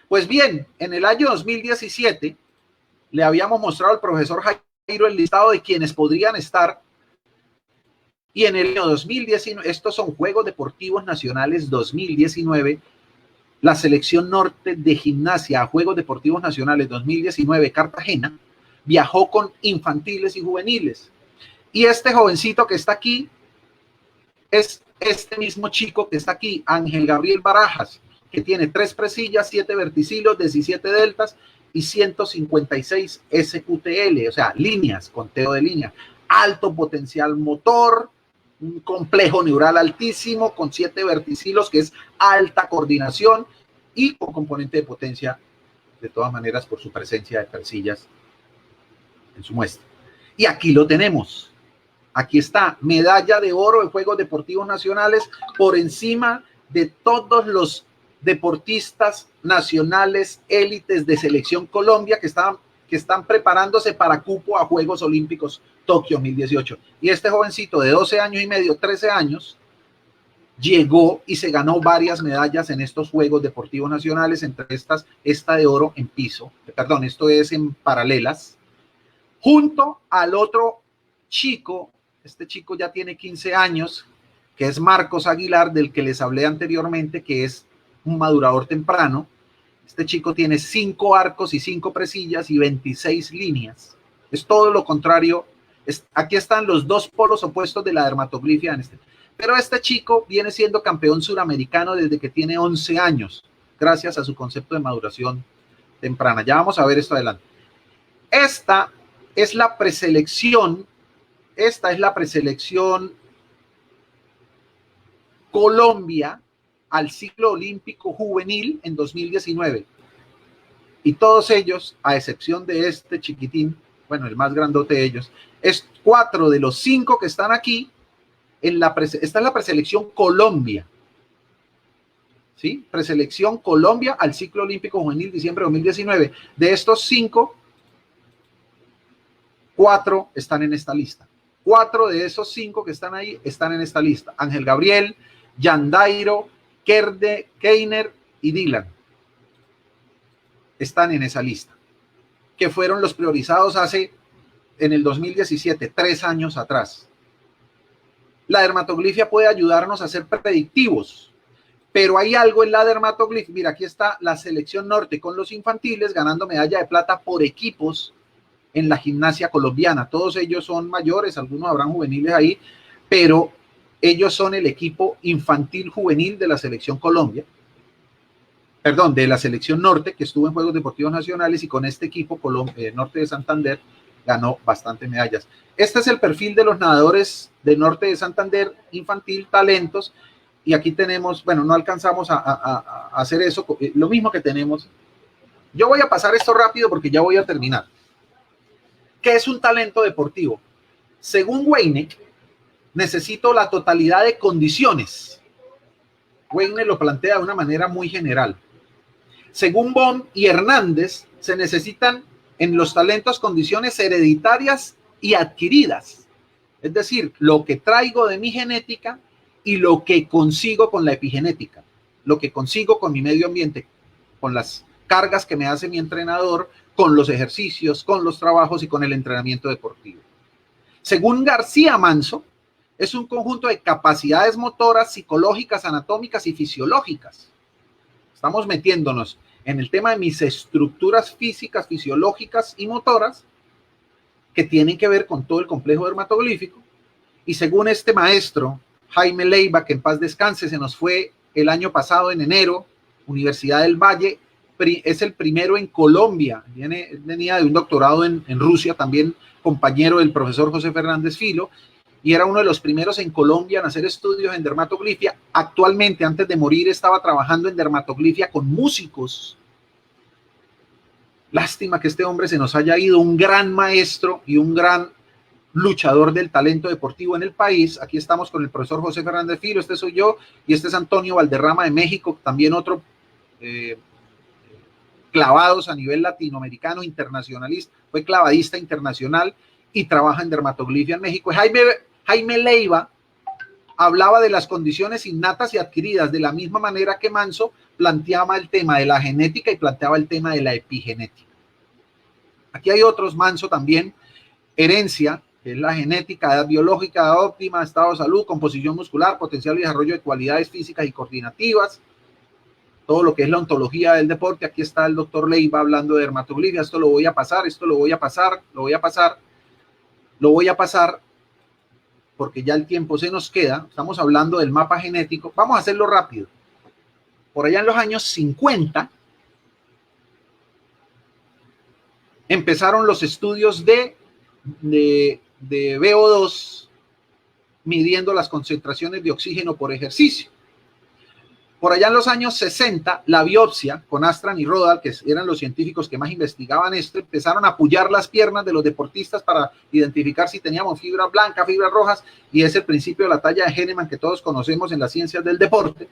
Pues bien, en el año 2017 le habíamos mostrado al profesor Jairo el listado de quienes podrían estar, y en el año 2019, estos son Juegos Deportivos Nacionales 2019, la selección norte de gimnasia a Juegos Deportivos Nacionales 2019, Cartagena, viajó con infantiles y juveniles. Y este jovencito que está aquí es Este mismo chico que está aquí, Ángel Gabriel Barajas, que tiene 3 presillas, 7 verticilos, 17 deltas y 156 SQTL, o sea, líneas, conteo de líneas, alto potencial motor, un complejo neural altísimo con 7 verticilos, que es alta coordinación y con componente de potencia, de todas maneras, por su presencia de presillas en su muestra. Y aquí lo tenemos. Aquí está, medalla de oro en Juegos Deportivos Nacionales por encima de todos los deportistas nacionales élites de Selección Colombia que están preparándose para cupo a Juegos Olímpicos Tokio 2018. Y este jovencito de 12 años y medio, 13 años, llegó y se ganó varias medallas en estos Juegos Deportivos Nacionales, entre estas, esta de oro en piso, perdón, esto es en paralelas, junto al otro chico. Este chico ya tiene 15 años, que es Marcos Aguilar, del que les hablé anteriormente, que es un madurador temprano. Este chico tiene 5 arcos y 5 presillas y 26 líneas. Es todo lo contrario. Aquí están los dos polos opuestos de la dermatoglifia en este. Pero este chico viene siendo campeón suramericano desde que tiene 11 años, gracias a su concepto de maduración temprana. Ya vamos a ver esto adelante. Esta es la preselección Colombia al ciclo olímpico juvenil en 2019. Y todos ellos, a excepción de este chiquitín, bueno, el más grandote de ellos, es 4 de los 5 que están aquí. Esta es la preselección Colombia. ¿Sí? Preselección Colombia al ciclo olímpico juvenil diciembre de 2019. De estos 5, 4 están en esta lista. 4 de esos 5 que están ahí están en esta lista. Ángel Gabriel, Yandairo, Keiner y Dylan están en esa lista, que fueron los priorizados en el 2017, 3 años atrás. La dermatoglifia puede ayudarnos a ser predictivos, pero hay algo en la dermatoglifia. Mira, aquí está la selección norte con los infantiles ganando medalla de plata por equipos en la gimnasia colombiana. Todos ellos son mayores, algunos habrán juveniles ahí, pero ellos son el equipo infantil juvenil de la selección Colombia, perdón, de la selección norte, que estuvo en Juegos Deportivos Nacionales, y con este equipo norte de Santander ganó bastantes medallas. Este es el perfil de los nadadores del norte de Santander, infantil, talentos, y aquí tenemos, bueno, no alcanzamos a hacer eso, lo mismo que tenemos. Yo voy a pasar esto rápido porque ya voy a terminar. ¿Qué es un talento deportivo? Según Weineck, necesito la totalidad de condiciones. Weineck lo plantea de una manera muy general. Según Bohm y Hernández, se necesitan en los talentos condiciones hereditarias y adquiridas. Es decir, lo que traigo de mi genética y lo que consigo con la epigenética, lo que consigo con mi medio ambiente, con las cargas que me hace mi entrenador, con los ejercicios, con los trabajos y con el entrenamiento deportivo. Según García Manso, es un conjunto de capacidades motoras, psicológicas, anatómicas y fisiológicas. Estamos metiéndonos en el tema de mis estructuras físicas, fisiológicas y motoras que tienen que ver con todo el complejo dermatoglífico. Y según este maestro, Jaime Leiva, que en paz descanse, se nos fue el año pasado en enero, Universidad del Valle, es el primero en Colombia, venía de un doctorado en Rusia, también compañero del profesor José Fernández Filo, y era uno de los primeros en Colombia en hacer estudios en dermatoglifia. Actualmente, antes de morir, estaba trabajando en dermatoglifia con músicos. Lástima que este hombre se nos haya ido, un gran maestro y un gran luchador del talento deportivo en el país. Aquí estamos con el profesor José Fernández Filo, este soy yo, y este es Antonio Valderrama de México, también otro clavados a nivel latinoamericano, internacionalista, fue clavadista internacional y trabaja en dermatoglifia en México. Jaime Leiva hablaba de las condiciones innatas y adquiridas, de la misma manera que Manso planteaba el tema de la genética y planteaba el tema de la epigenética. Aquí hay otros, Manso también, herencia, que es la genética, edad biológica, edad óptima, estado de salud, composición muscular, potencial y desarrollo de cualidades físicas y coordinativas, todo lo que es la ontología del deporte. Aquí está el doctor Leiva hablando de dermatoglifia. Esto lo voy a pasar, esto lo voy a pasar, lo voy a pasar, lo voy a pasar. porque ya el tiempo se nos queda, estamos hablando del mapa genético, vamos a hacerlo rápido. Por allá en los años 50 empezaron los estudios de VO2 midiendo las concentraciones de oxígeno por ejercicio. Por allá en los años 60, la biopsia con Astran y Rodal, que eran los científicos que más investigaban esto, empezaron a apoyar las piernas de los deportistas para identificar si teníamos fibra blanca, fibras rojas, y es el principio de la talla de Hahnemann que todos conocemos en las ciencias del deporte.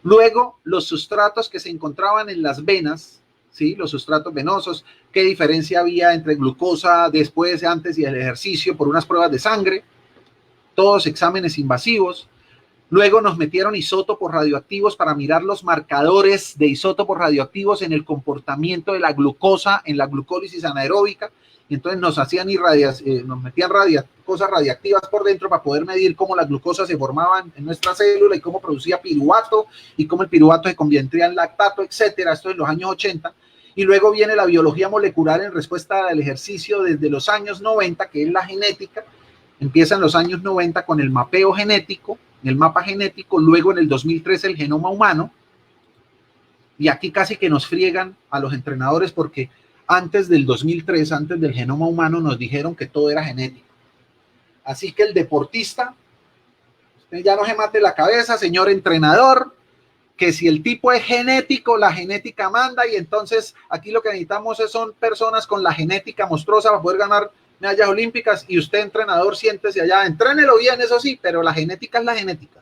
Luego, los sustratos que se encontraban en las venas, ¿sí? Los sustratos venosos, qué diferencia había entre glucosa después, antes y el ejercicio por unas pruebas de sangre, todos exámenes invasivos. Luego nos metieron isótopos radioactivos para mirar los marcadores de isótopos radioactivos en el comportamiento de la glucosa, en la glucólisis anaeróbica. Y entonces nos hacían nos metían cosas radiactivas por dentro para poder medir cómo la glucosa se formaba en nuestra célula y cómo producía piruvato y cómo el piruvato se convertía en lactato, etcétera. Esto en los años 80. Y luego viene la biología molecular en respuesta al ejercicio desde los años 90, que es la genética. Empieza en los años 90 con el mapeo genético, el mapa genético, luego en el 2003 el genoma humano, y aquí casi que nos friegan a los entrenadores porque antes del 2003, antes del genoma humano, nos dijeron que todo era genético. Así que el deportista, usted ya no se mate la cabeza, señor entrenador, que si el tipo es genético, la genética manda, y entonces aquí lo que necesitamos son personas con la genética monstruosa para poder ganar medallas olímpicas, y usted, entrenador, siéntese allá, entrénelo bien, eso sí, pero la genética es la genética.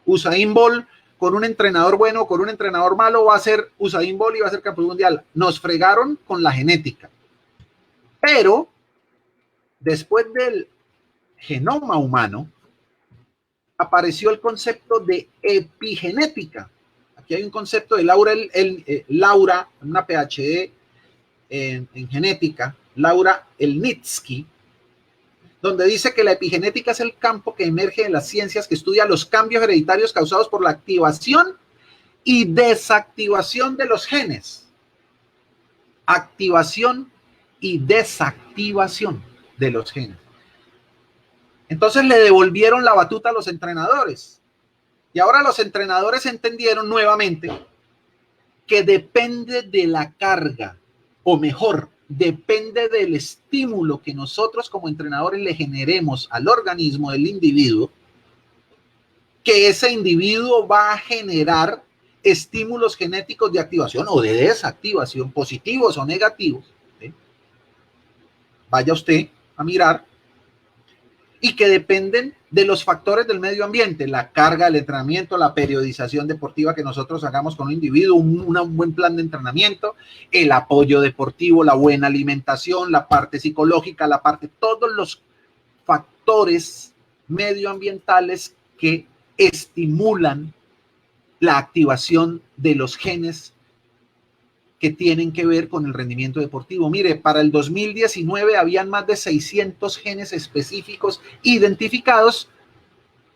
Usain Bolt, con un entrenador bueno o con un entrenador malo, va a ser Usain Bolt y va a ser campeón mundial. Nos fregaron con la genética. Pero, después del genoma humano, apareció el concepto de epigenética. Aquí hay un concepto de Laura, una PhD en genética, Laura Elnitsky, donde dice que la epigenética es el campo que emerge en las ciencias que estudia los cambios hereditarios causados por la activación y desactivación de los genes. Activación y desactivación de los genes. Entonces le devolvieron la batuta a los entrenadores. Y ahora los entrenadores entendieron nuevamente que depende de la carga, o mejor, depende del estímulo que nosotros como entrenadores le generemos al organismo del individuo, que ese individuo va a generar estímulos genéticos de activación o de desactivación, positivos o negativos. ¿Sí? Vaya usted a mirar, y que dependen de los factores del medio ambiente, la carga del entrenamiento, la periodización deportiva que nosotros hagamos con un individuo, un buen plan de entrenamiento, el apoyo deportivo, la buena alimentación, la parte psicológica, todos los factores medioambientales que estimulan la activación de los genes que tienen que ver con el rendimiento deportivo. Mire, para el 2019 habían más de 600 genes específicos identificados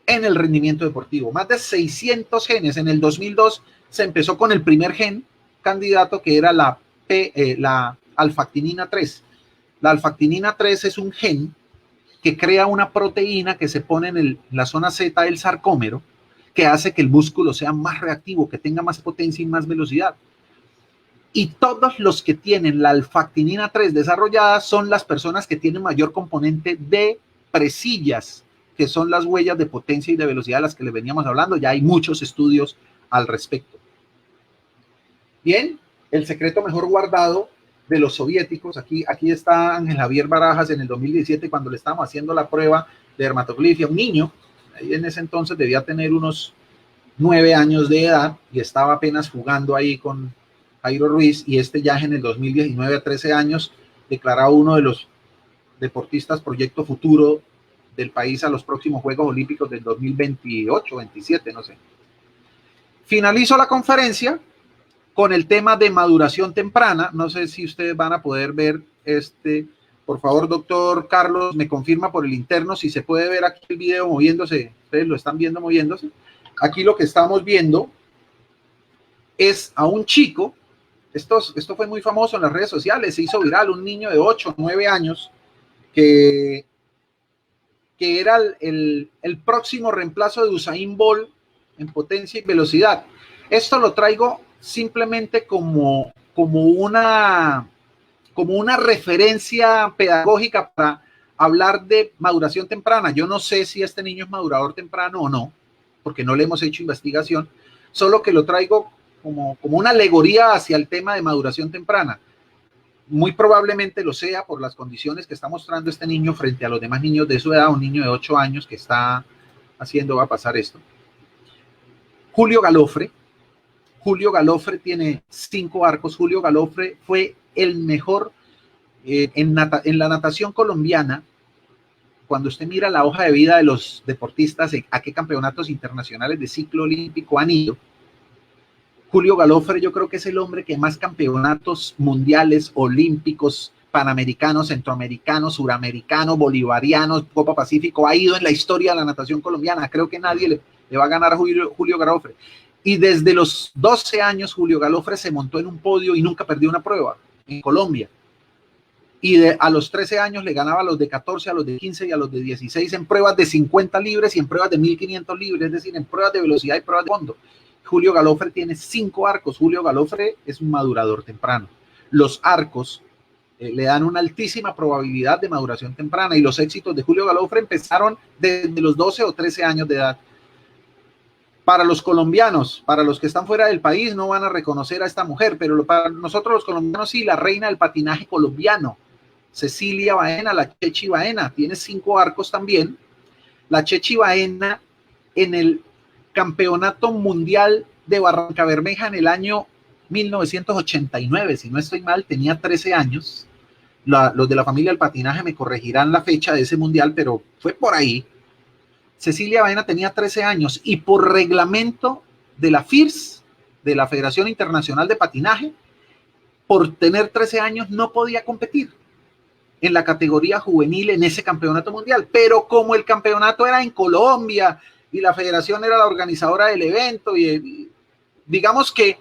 en el rendimiento deportivo. Más de 600 genes. En el 2002 se empezó con el primer gen candidato, que era la alfactinina 3. La alfactinina 3 es un gen que crea una proteína que se pone en la zona Z del sarcómero, que hace que el músculo sea más reactivo, que tenga más potencia y más velocidad. Y todos los que tienen la alfactinina 3 desarrollada son las personas que tienen mayor componente de presillas, que son las huellas de potencia y de velocidad de las que les veníamos hablando. Ya hay muchos estudios al respecto. Bien, el secreto mejor guardado de los soviéticos. Aquí está Ángel Javier Barajas en el 2017, cuando le estábamos haciendo la prueba de dermatoglifia. Un niño, ahí en ese entonces debía tener unos 9 años de edad y estaba apenas jugando ahí con Jairo Ruiz, y ya en el 2019, a 13 años, declarado uno de los deportistas proyecto futuro del país a los próximos Juegos Olímpicos del 2028, 27, no sé. Finalizo la conferencia con el tema de maduración temprana. No sé si ustedes van a poder ver por favor, doctor Carlos, me confirma por el interno si se puede ver aquí el video moviéndose. Ustedes lo están viendo moviéndose. Aquí lo que estamos viendo es a un chico. Esto fue muy famoso en las redes sociales, se hizo viral, un niño de 8 o 9 años que que era el próximo reemplazo de Usain Bolt en potencia y velocidad. Esto lo traigo simplemente como una referencia pedagógica para hablar de maduración temprana. Yo no sé si este niño es madurador temprano o no, porque no le hemos hecho investigación, solo que lo traigo como una alegoría hacia el tema de maduración temprana. Muy probablemente lo sea por las condiciones que está mostrando este niño frente a los demás niños de su edad, un niño de 8 años que está haciendo, va a pasar esto. Julio Galofre tiene 5 arcos. Julio Galofre fue el mejor en la natación colombiana. Cuando usted mira la hoja de vida de los deportistas, a qué campeonatos internacionales de ciclo olímpico han ido, Julio Galofre yo creo que es el hombre que más campeonatos mundiales, olímpicos, panamericanos, centroamericanos, suramericanos, bolivarianos, Copa Pacífico ha ido en la historia de la natación colombiana. Creo que nadie le va a ganar a Julio Galofre. Y desde los 12 años Julio Galofre se montó en un podio y nunca perdió una prueba en Colombia. Y a los 13 años le ganaba a los de 14, a los de 15 y a los de 16 en pruebas de 50 libres y en pruebas de 1500 libres, es decir, en pruebas de velocidad y pruebas de fondo. Julio Galofre tiene 5 arcos. Julio Galofre es un madurador temprano. Los arcos le dan una altísima probabilidad de maduración temprana y los éxitos de Julio Galofre empezaron desde los 12 o 13 años de edad. Para los colombianos, para los que están fuera del país, no van a reconocer a esta mujer, pero para nosotros los colombianos sí, la reina del patinaje colombiano, Cecilia Baena, la Chechi Baena, tiene 5 arcos también. La Chechi Baena en el Campeonato Mundial de Barrancabermeja en el año 1989, si no estoy mal, tenía 13 años. Los de la familia del patinaje me corregirán la fecha de ese mundial, pero fue por ahí. Cecilia Baena tenía 13 años y por reglamento de la FIRS, de la Federación Internacional de Patinaje, por tener 13 años no podía competir en la categoría juvenil en ese campeonato mundial. Pero como el campeonato era en Colombia y la federación era la organizadora del evento, y digamos que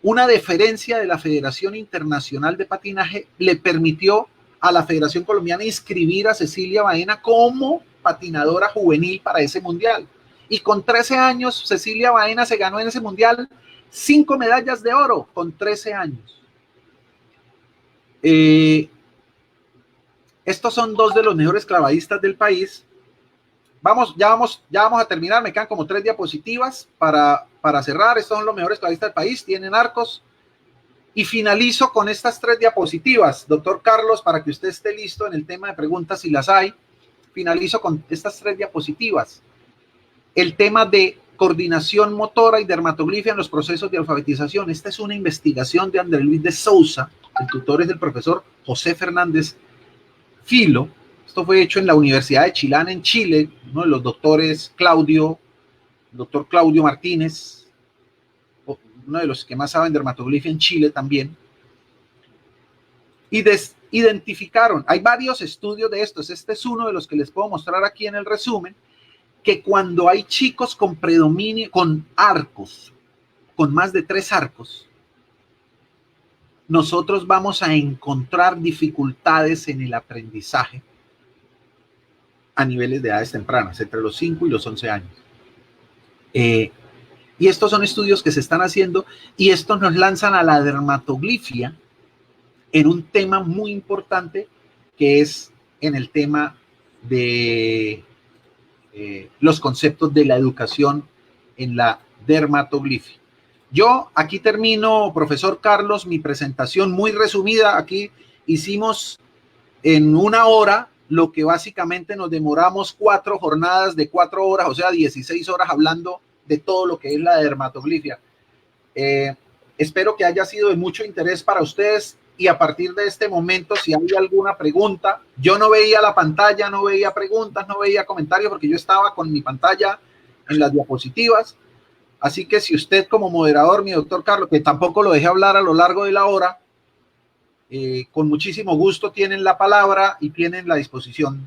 una deferencia de la Federación Internacional de Patinaje le permitió a la Federación Colombiana inscribir a Cecilia Baena como patinadora juvenil para ese mundial. Y con 13 años, Cecilia Baena se ganó en ese mundial 5 medallas de oro con 13 años. Estos son 2 de los mejores clavadistas del país. Ya vamos a terminar, me quedan como 3 diapositivas para cerrar. Estos son los mejores clavadistas del país, tienen arcos. Y finalizo con estas 3 diapositivas, doctor Carlos, para que usted esté listo en el tema de preguntas si las hay. Finalizo con estas 3 diapositivas. El tema de coordinación motora y dermatoglifia en los procesos de alfabetización. Esta es una investigación de André Luis de Sousa, el tutor es del profesor José Fernández Filo. Esto fue hecho en la Universidad de Chilán en Chile, uno de los doctores doctor Claudio Martínez, uno de los que más saben dermatoglifia en Chile también. Y identificaron, hay varios estudios de estos, este es uno de los que les puedo mostrar aquí en el resumen, que cuando hay chicos con predominio, con arcos, con más de 3 arcos, nosotros vamos a encontrar dificultades en el aprendizaje a niveles de edades tempranas, entre los 5 y los 11 años. Y estos son estudios que se están haciendo y estos nos lanzan a la dermatoglifia en un tema muy importante que es en el tema de los conceptos de la educación en la dermatoglifia. Yo aquí termino, profesor Carlos, mi presentación muy resumida. Aquí hicimos en 1 hora lo que básicamente nos demoramos 4 jornadas de 4 horas, o sea, 16 horas hablando de todo lo que es la dermatoglifia. Espero que haya sido de mucho interés para ustedes y a partir de este momento, si hay alguna pregunta, yo no veía la pantalla, no veía preguntas, no veía comentarios porque yo estaba con mi pantalla en las diapositivas. Así que si usted como moderador, mi doctor Carlos, que tampoco lo dejé hablar a lo largo de la hora, con muchísimo gusto tienen la palabra y tienen la disposición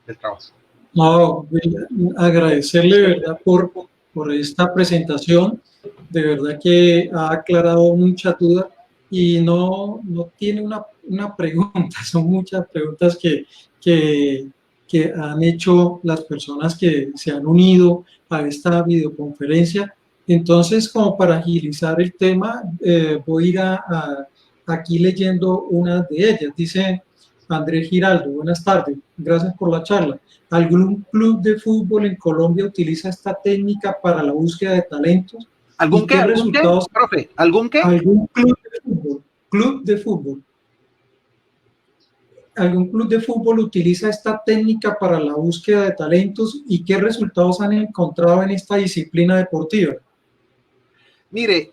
del trabajo. No, agradecerle de verdad por esta presentación, de verdad que ha aclarado muchas dudas y no tiene una pregunta, son muchas preguntas que que han hecho las personas que se han unido a esta videoconferencia. Entonces, como para agilizar el tema, voy a ir aquí leyendo una de ellas. Dice Andrés Giraldo: buenas tardes, gracias por la charla. ¿Algún club de fútbol en Colombia utiliza esta técnica para la búsqueda de talentos? ¿Algún ¿Y qué? qué ¿Algún qué, resultados? profe? ¿Algún qué? ¿Algún club de fútbol? ¿Algún club de fútbol utiliza esta técnica para la búsqueda de talentos y qué resultados han encontrado en esta disciplina deportiva? Mire,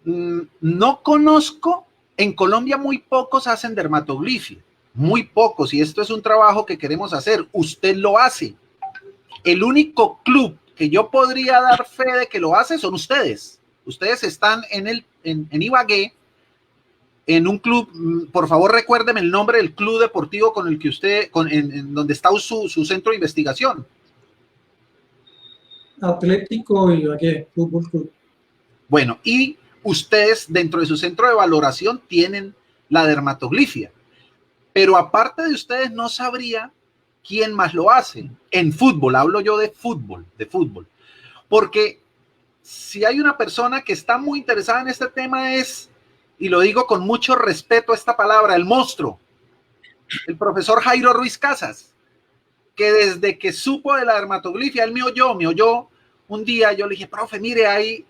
no conozco, en Colombia muy pocos hacen dermatoglifia, muy pocos, y esto es un trabajo que queremos hacer, usted lo hace. El único club que yo podría dar fe de que lo hace son ustedes. Ustedes están en Ibagué, en un club, por favor recuérdeme el nombre del club deportivo con el que usted, en donde está su centro de investigación. Atlético Ibagué Fútbol Club. Bueno, y ustedes dentro de su centro de valoración tienen la dermatoglifia, pero aparte de ustedes no sabría quién más lo hace. En fútbol, hablo yo de fútbol, porque si hay una persona que está muy interesada en este tema es, y lo digo con mucho respeto a esta palabra, el monstruo, el profesor Jairo Ruiz Casas, que desde que supo de la dermatoglifia, él me oyó un día, yo le dije, profe, mire, ahí,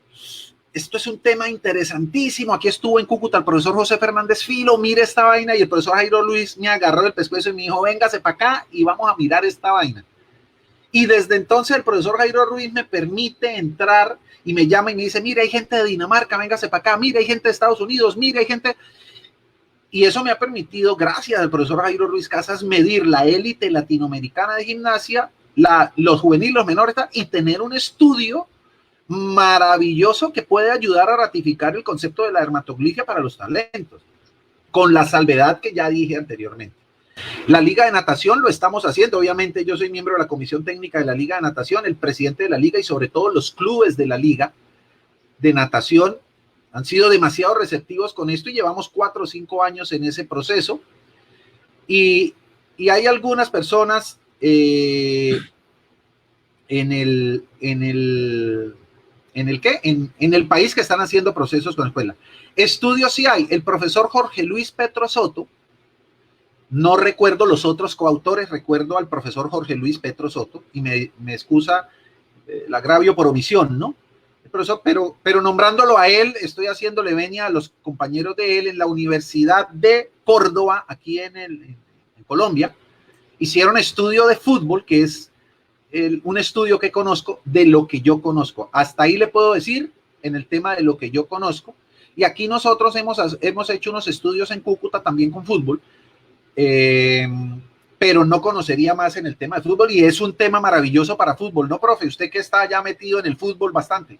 esto es un tema interesantísimo, aquí estuvo en Cúcuta el profesor José Fernández Filo, mire esta vaina, y el profesor Jairo Luis me agarró el pescuezo y me dijo, véngase para acá y vamos a mirar esta vaina. Y desde entonces el profesor Jairo Ruiz me permite entrar y me llama y me dice, mire, hay gente de Dinamarca, véngase para acá, mire, hay gente de Estados Unidos, mire, hay gente... Y eso me ha permitido, gracias al profesor Jairo Ruiz Casas, medir la élite latinoamericana de gimnasia, los juveniles, los menores, y tener un estudio maravilloso que puede ayudar a ratificar el concepto de la dermatoglifia para los talentos, con la salvedad que ya dije anteriormente. La Liga de Natación lo estamos haciendo, obviamente yo soy miembro de la Comisión Técnica de la Liga de Natación, el presidente de la Liga y sobre todo los clubes de la Liga de Natación han sido demasiado receptivos con esto y llevamos 4 o 5 años en ese proceso y hay algunas personas en el país que están haciendo procesos con la escuela. Estudios sí hay. El profesor Jorge Luis Petro Soto, no recuerdo los otros coautores, recuerdo al profesor Jorge Luis Petro Soto, y me excusa el agravio por omisión, ¿no? Profesor, pero nombrándolo a él, estoy haciéndole venia a los compañeros de él en la Universidad de Córdoba, aquí en Colombia, hicieron estudio de fútbol, que es un estudio que conozco de lo que yo conozco. Hasta ahí le puedo decir en el tema de lo que yo conozco. Y aquí nosotros hemos hecho unos estudios en Cúcuta también con fútbol, pero no conocería más en el tema de fútbol y es un tema maravilloso para fútbol, ¿no, profe? Usted que está ya metido en el fútbol bastante.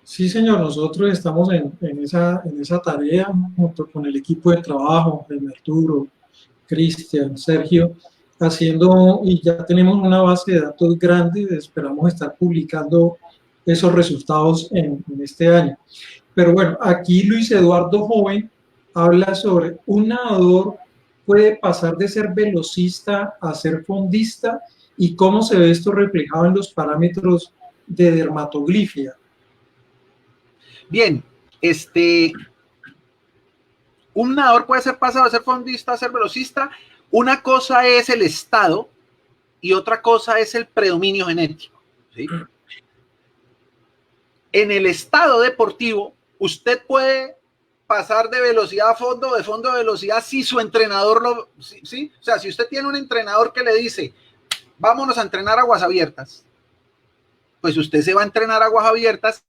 Sí, señor, nosotros estamos en esa tarea junto con el equipo de trabajo, Arturo, Cristian, Sergio, haciendo, y ya tenemos una base de datos grande, esperamos estar publicando esos resultados en este año. Pero bueno, aquí Luis Eduardo Joven habla sobre un nadador puede pasar de ser velocista a ser fondista y cómo se ve esto reflejado en los parámetros de dermatoglifia. Bien, un nadador puede ser pasado a ser fondista, a ser velocista. Una cosa es el estado y otra cosa es el predominio genético, ¿sí? En el estado deportivo, usted puede pasar de velocidad a fondo, de fondo a velocidad, si su entrenador lo... ¿sí? O sea, si usted tiene un entrenador que le dice, vámonos a entrenar aguas abiertas, pues usted se va a entrenar aguas abiertas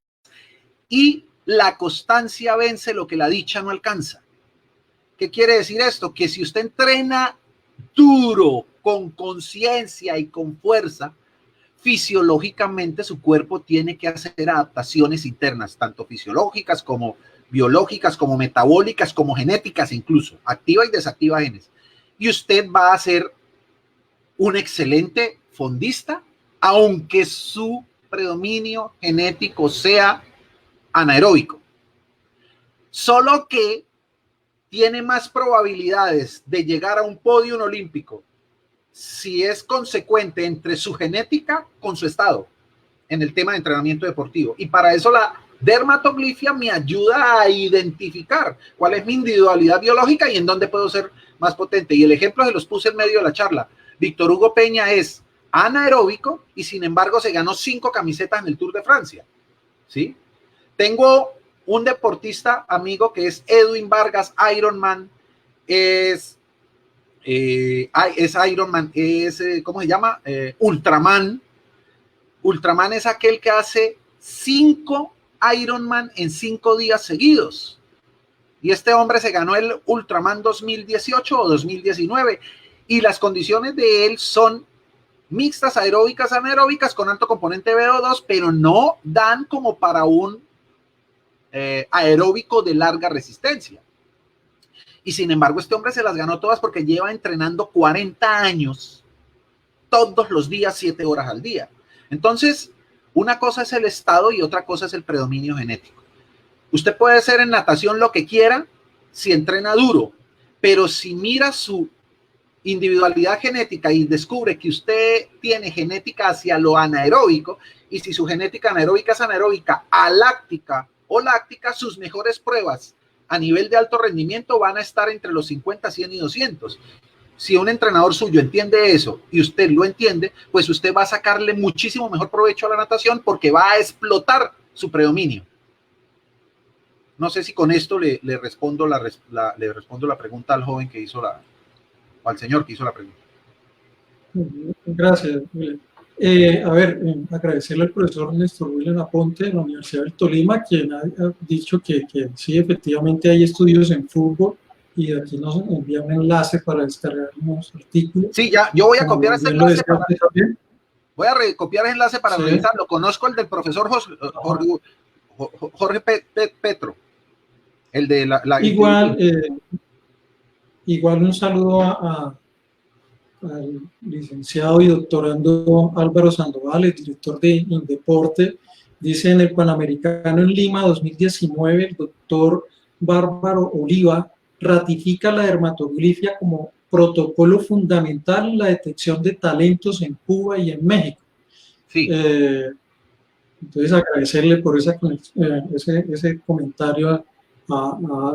y la constancia vence lo que la dicha no alcanza. ¿Qué quiere decir esto? Que si usted entrena duro, con conciencia y con fuerza, fisiológicamente su cuerpo tiene que hacer adaptaciones internas, tanto fisiológicas como biológicas, como metabólicas, como genéticas incluso, activa y desactiva genes. Y usted va a ser un excelente fondista, aunque su predominio genético sea anaeróbico. Solo que tiene más probabilidades de llegar a un podio olímpico si es consecuente entre su genética con su estado en el tema de entrenamiento deportivo. Y para eso la dermatoglifia me ayuda a identificar cuál es mi individualidad biológica y en dónde puedo ser más potente. Y el ejemplo se los puse en medio de la charla. Víctor Hugo Peña es anaeróbico y sin embargo se ganó 5 camisetas en el Tour de Francia, ¿sí? Tengo un deportista amigo que es Edwin Vargas, Ironman, es Ironman, ¿cómo se llama? Ultraman. Ultraman es aquel que hace 5 Ironman en 5 días seguidos. Y este hombre se ganó el Ultraman 2018 o 2019. Y las condiciones de él son mixtas, aeróbicas, anaeróbicas, con alto componente VO2, pero no dan como para un aeróbico de larga resistencia. Y sin embargo, este hombre se las ganó todas porque lleva entrenando 40 años, todos los días, 7 horas al día. Entonces, una cosa es el estado y otra cosa es el predominio genético. Usted puede hacer en natación lo que quiera si entrena duro, pero si mira su individualidad genética y descubre que usted tiene genética hacia lo anaeróbico, y si su genética anaeróbica es anaeróbica aláctica o láctica, sus mejores pruebas a nivel de alto rendimiento van a estar entre los 50, 100 y 200. Si un entrenador suyo entiende eso y usted lo entiende, pues usted va a sacarle muchísimo mejor provecho a la natación porque va a explotar su predominio. No sé si con esto le respondo la pregunta al joven que hizo o al señor que hizo la pregunta. Gracias. Agradecerle al profesor Néstor William Aponte de la Universidad del Tolima, quien ha dicho que sí, efectivamente hay estudios en fútbol, y de aquí nos envía un enlace para descargar unos artículos. Sí, ya, yo voy a copiar ese enlace. Voy a copiar ese enlace para revisarlo. Conozco el del profesor Jorge Petro, el de Igual un saludo al licenciado y doctorando Álvaro Sandoval, el director de Indeporte. Dice: en el Panamericano en Lima 2019, el doctor Bárbaro Oliva ratifica la dermatoglifia como protocolo fundamental en la detección de talentos en Cuba y en México. Sí. Entonces, agradecerle por ese comentario a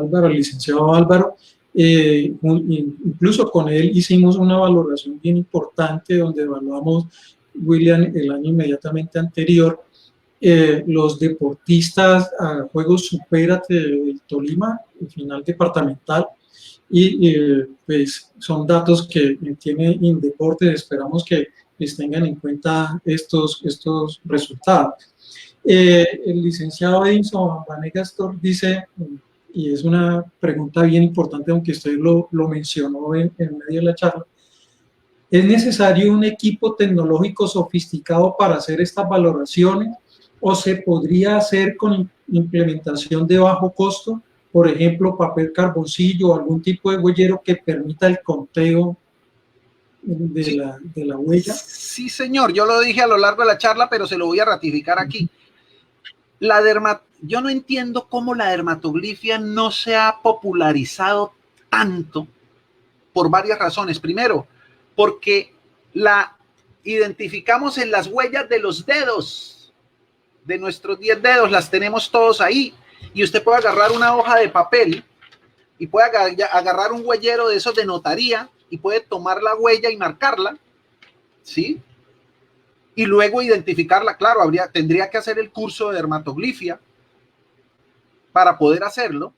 Álvaro, al licenciado Álvaro. Incluso con él hicimos una valoración bien importante donde evaluamos, William, el año inmediatamente anterior, los deportistas a Juegos Supérate del Tolima, el final departamental, y pues son datos que tiene Indeporte. Esperamos que les tengan en cuenta estos resultados. El licenciado Edinson Vanegas dice, y es una pregunta bien importante, aunque usted lo mencionó en medio de la charla: ¿es necesario un equipo tecnológico sofisticado para hacer estas valoraciones, o se podría hacer con implementación de bajo costo, por ejemplo, papel carboncillo o algún tipo de huellero que permita el conteo de la huella? Sí, señor, yo lo dije a lo largo de la charla, pero se lo voy a ratificar aquí. Yo no entiendo cómo la dermatoglifia no se ha popularizado tanto, por varias razones. Primero, porque la identificamos en las huellas de los dedos, de nuestros 10 dedos, las tenemos todos ahí, y usted puede agarrar una hoja de papel y puede agarrar un huellero de esos de notaría y puede tomar la huella y marcarla, ¿sí? Y luego identificarla. Claro, tendría que hacer el curso de dermatoglifia para poder hacerlo,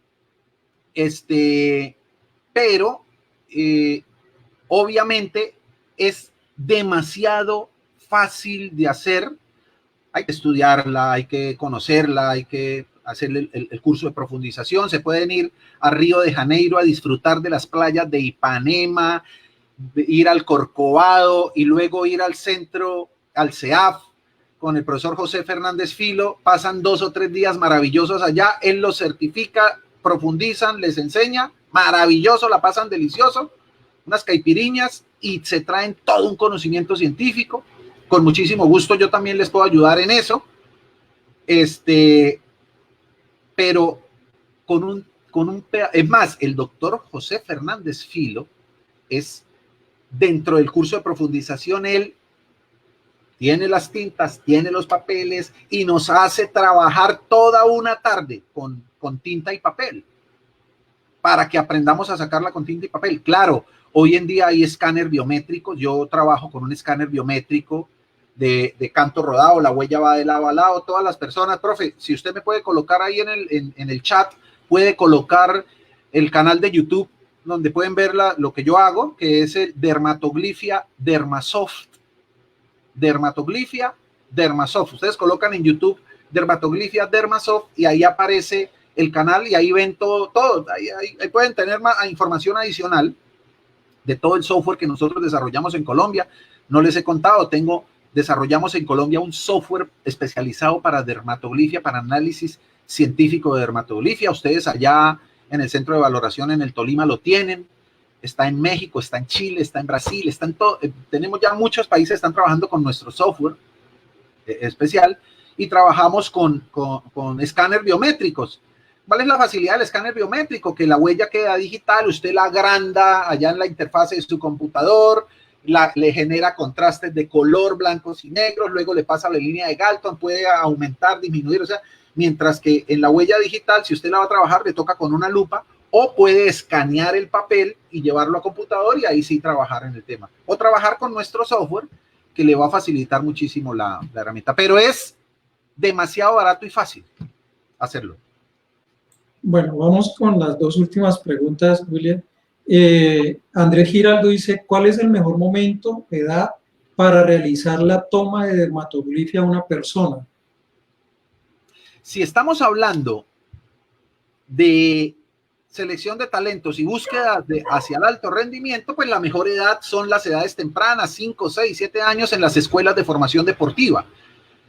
pero obviamente es demasiado fácil de hacer. Hay que estudiarla, hay que conocerla, hay que hacer el curso de profundización. Se pueden ir a Río de Janeiro a disfrutar de las playas de Ipanema, ir al Corcovado y luego ir al centro, al CEAF, con el profesor José Fernández Filo. Pasan 2 o 3 días maravillosos allá. Él los certifica, profundizan, les enseña, maravilloso, la pasan delicioso, unas caipiriñas, y se traen todo un conocimiento científico. Con muchísimo gusto yo también les puedo ayudar en eso, pero es más, el doctor José Fernández Filo es dentro del curso de profundización, él tiene las tintas, tiene los papeles y nos hace trabajar toda una tarde con tinta y papel para que aprendamos a sacarla con tinta y papel. Claro, hoy en día hay escáner biométrico. Yo trabajo con un escáner biométrico de canto rodado, la huella va de lado a lado. Todas las personas, profe, si usted me puede colocar ahí en el chat, puede colocar el canal de YouTube donde pueden ver lo que yo hago, que es el Dermatoglifia Dermasoft. Dermatoglifia Dermasoft. Ustedes colocan en YouTube Dermatoglifia Dermasoft y ahí aparece el canal y ahí ven todo. Ahí pueden tener más información adicional de todo el software que nosotros desarrollamos en Colombia. No les he contado, desarrollamos en Colombia un software especializado para dermatoglifia, para análisis científico de dermatoglifia. Ustedes allá en el centro de valoración en el Tolima lo tienen. Está en México, está en Chile, está en Brasil, está en todo. Tenemos ya muchos países que están trabajando con nuestro software especial y trabajamos con escáner biométricos. ¿Cuál es la facilidad del escáner biométrico? Que la huella queda digital, usted la agranda allá en la interfase de su computador, le genera contrastes de color, blancos y negros, luego le pasa la línea de Galton, puede aumentar, disminuir, o sea, mientras que en la huella digital, si usted la va a trabajar, le toca con una lupa, o puede escanear el papel y llevarlo a computador y ahí sí trabajar en el tema. O trabajar con nuestro software que le va a facilitar muchísimo la herramienta. Pero es demasiado barato y fácil hacerlo. Bueno, vamos con las dos últimas preguntas, William. Andrés Giraldo dice, ¿cuál es el mejor momento, edad, para realizar la toma de dermatoglifia a una persona? Si estamos hablando de selección de talentos y búsqueda hacia el alto rendimiento, pues la mejor edad son las edades tempranas, 5, 6, 7 años en las escuelas de formación deportiva,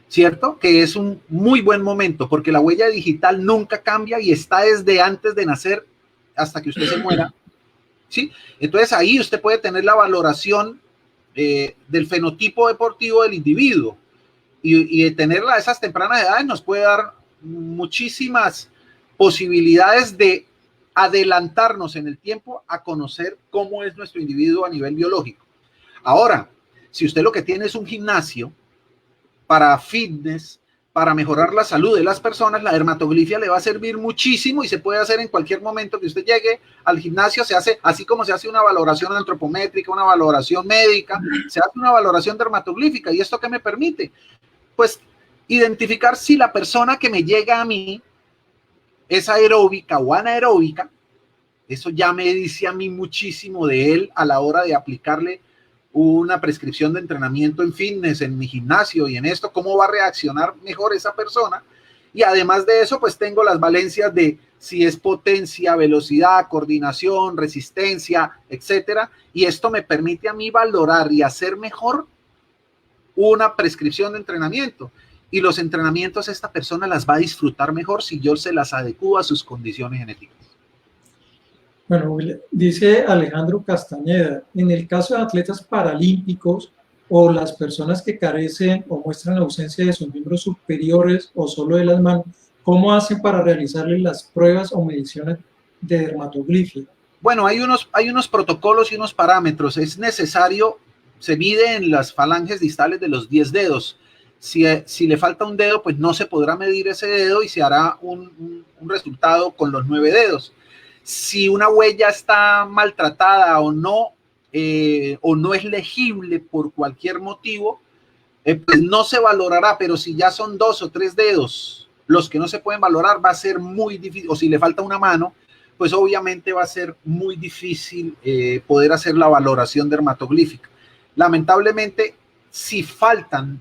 ¿cierto? Que es un muy buen momento porque la huella digital nunca cambia y está desde antes de nacer hasta que usted se muera, ¿sí? Entonces ahí usted puede tener la valoración del fenotipo deportivo del individuo y tenerla a esas tempranas edades nos puede dar muchísimas posibilidades de adelantarnos en el tiempo a conocer cómo es nuestro individuo a nivel biológico. Ahora, si usted lo que tiene es un gimnasio para fitness, para mejorar la salud de las personas, la dermatoglifia le va a servir muchísimo y se puede hacer en cualquier momento que usted llegue al gimnasio. Se hace así como se hace una valoración antropométrica, una valoración médica, se hace una valoración dermatoglífica. ¿Y esto qué me permite? Pues identificar si la persona que me llega a mí es aeróbica o anaeróbica. Eso ya me dice a mí muchísimo de él a la hora de aplicarle una prescripción de entrenamiento en fitness, en mi gimnasio y en esto, cómo va a reaccionar mejor esa persona. Y además de eso, pues tengo las valencias de si es potencia, velocidad, coordinación, resistencia, etcétera. Y esto me permite a mí valorar y hacer mejor una prescripción de entrenamiento. Y los entrenamientos esta persona las va a disfrutar mejor si yo se las adecuo a sus condiciones genéticas. Bueno, dice Alejandro Castañeda, en el caso de atletas paralímpicos o las personas que carecen o muestran la ausencia de sus miembros superiores o solo de las manos, ¿cómo hacen para realizarles las pruebas o mediciones de dermatoglifia? Bueno, hay unos protocolos y unos parámetros. Es necesario, se mide en las falanges distales de los 10 dedos. Si le falta un dedo, pues no se podrá medir ese dedo y se hará un resultado con los 9 dedos. Si una huella está maltratada o no es legible por cualquier motivo, pues no se valorará, pero si ya son 2 o 3 dedos los que no se pueden valorar, va a ser muy difícil, o si le falta una mano, pues obviamente va a ser muy difícil poder hacer la valoración dermatoglífica. Lamentablemente, si faltan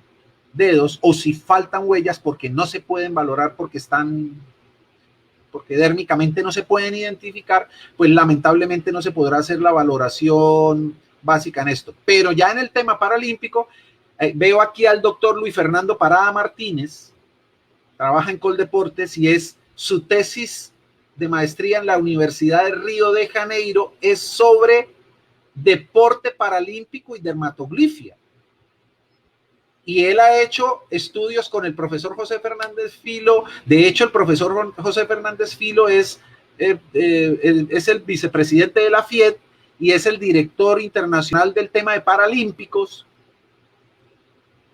dedos o si faltan huellas porque no se pueden valorar porque dérmicamente no se pueden identificar, pues lamentablemente no se podrá hacer la valoración básica en esto. Pero ya en el tema paralímpico, veo aquí al doctor Luis Fernando Parada Martínez, trabaja en Coldeportes y es su tesis de maestría en la Universidad de Río de Janeiro, es sobre deporte paralímpico y dermatoglifia. Y él ha hecho estudios con el profesor José Fernández Filo. De hecho, el profesor José Fernández Filo es el vicepresidente de la FIED y es el director internacional del tema de paralímpicos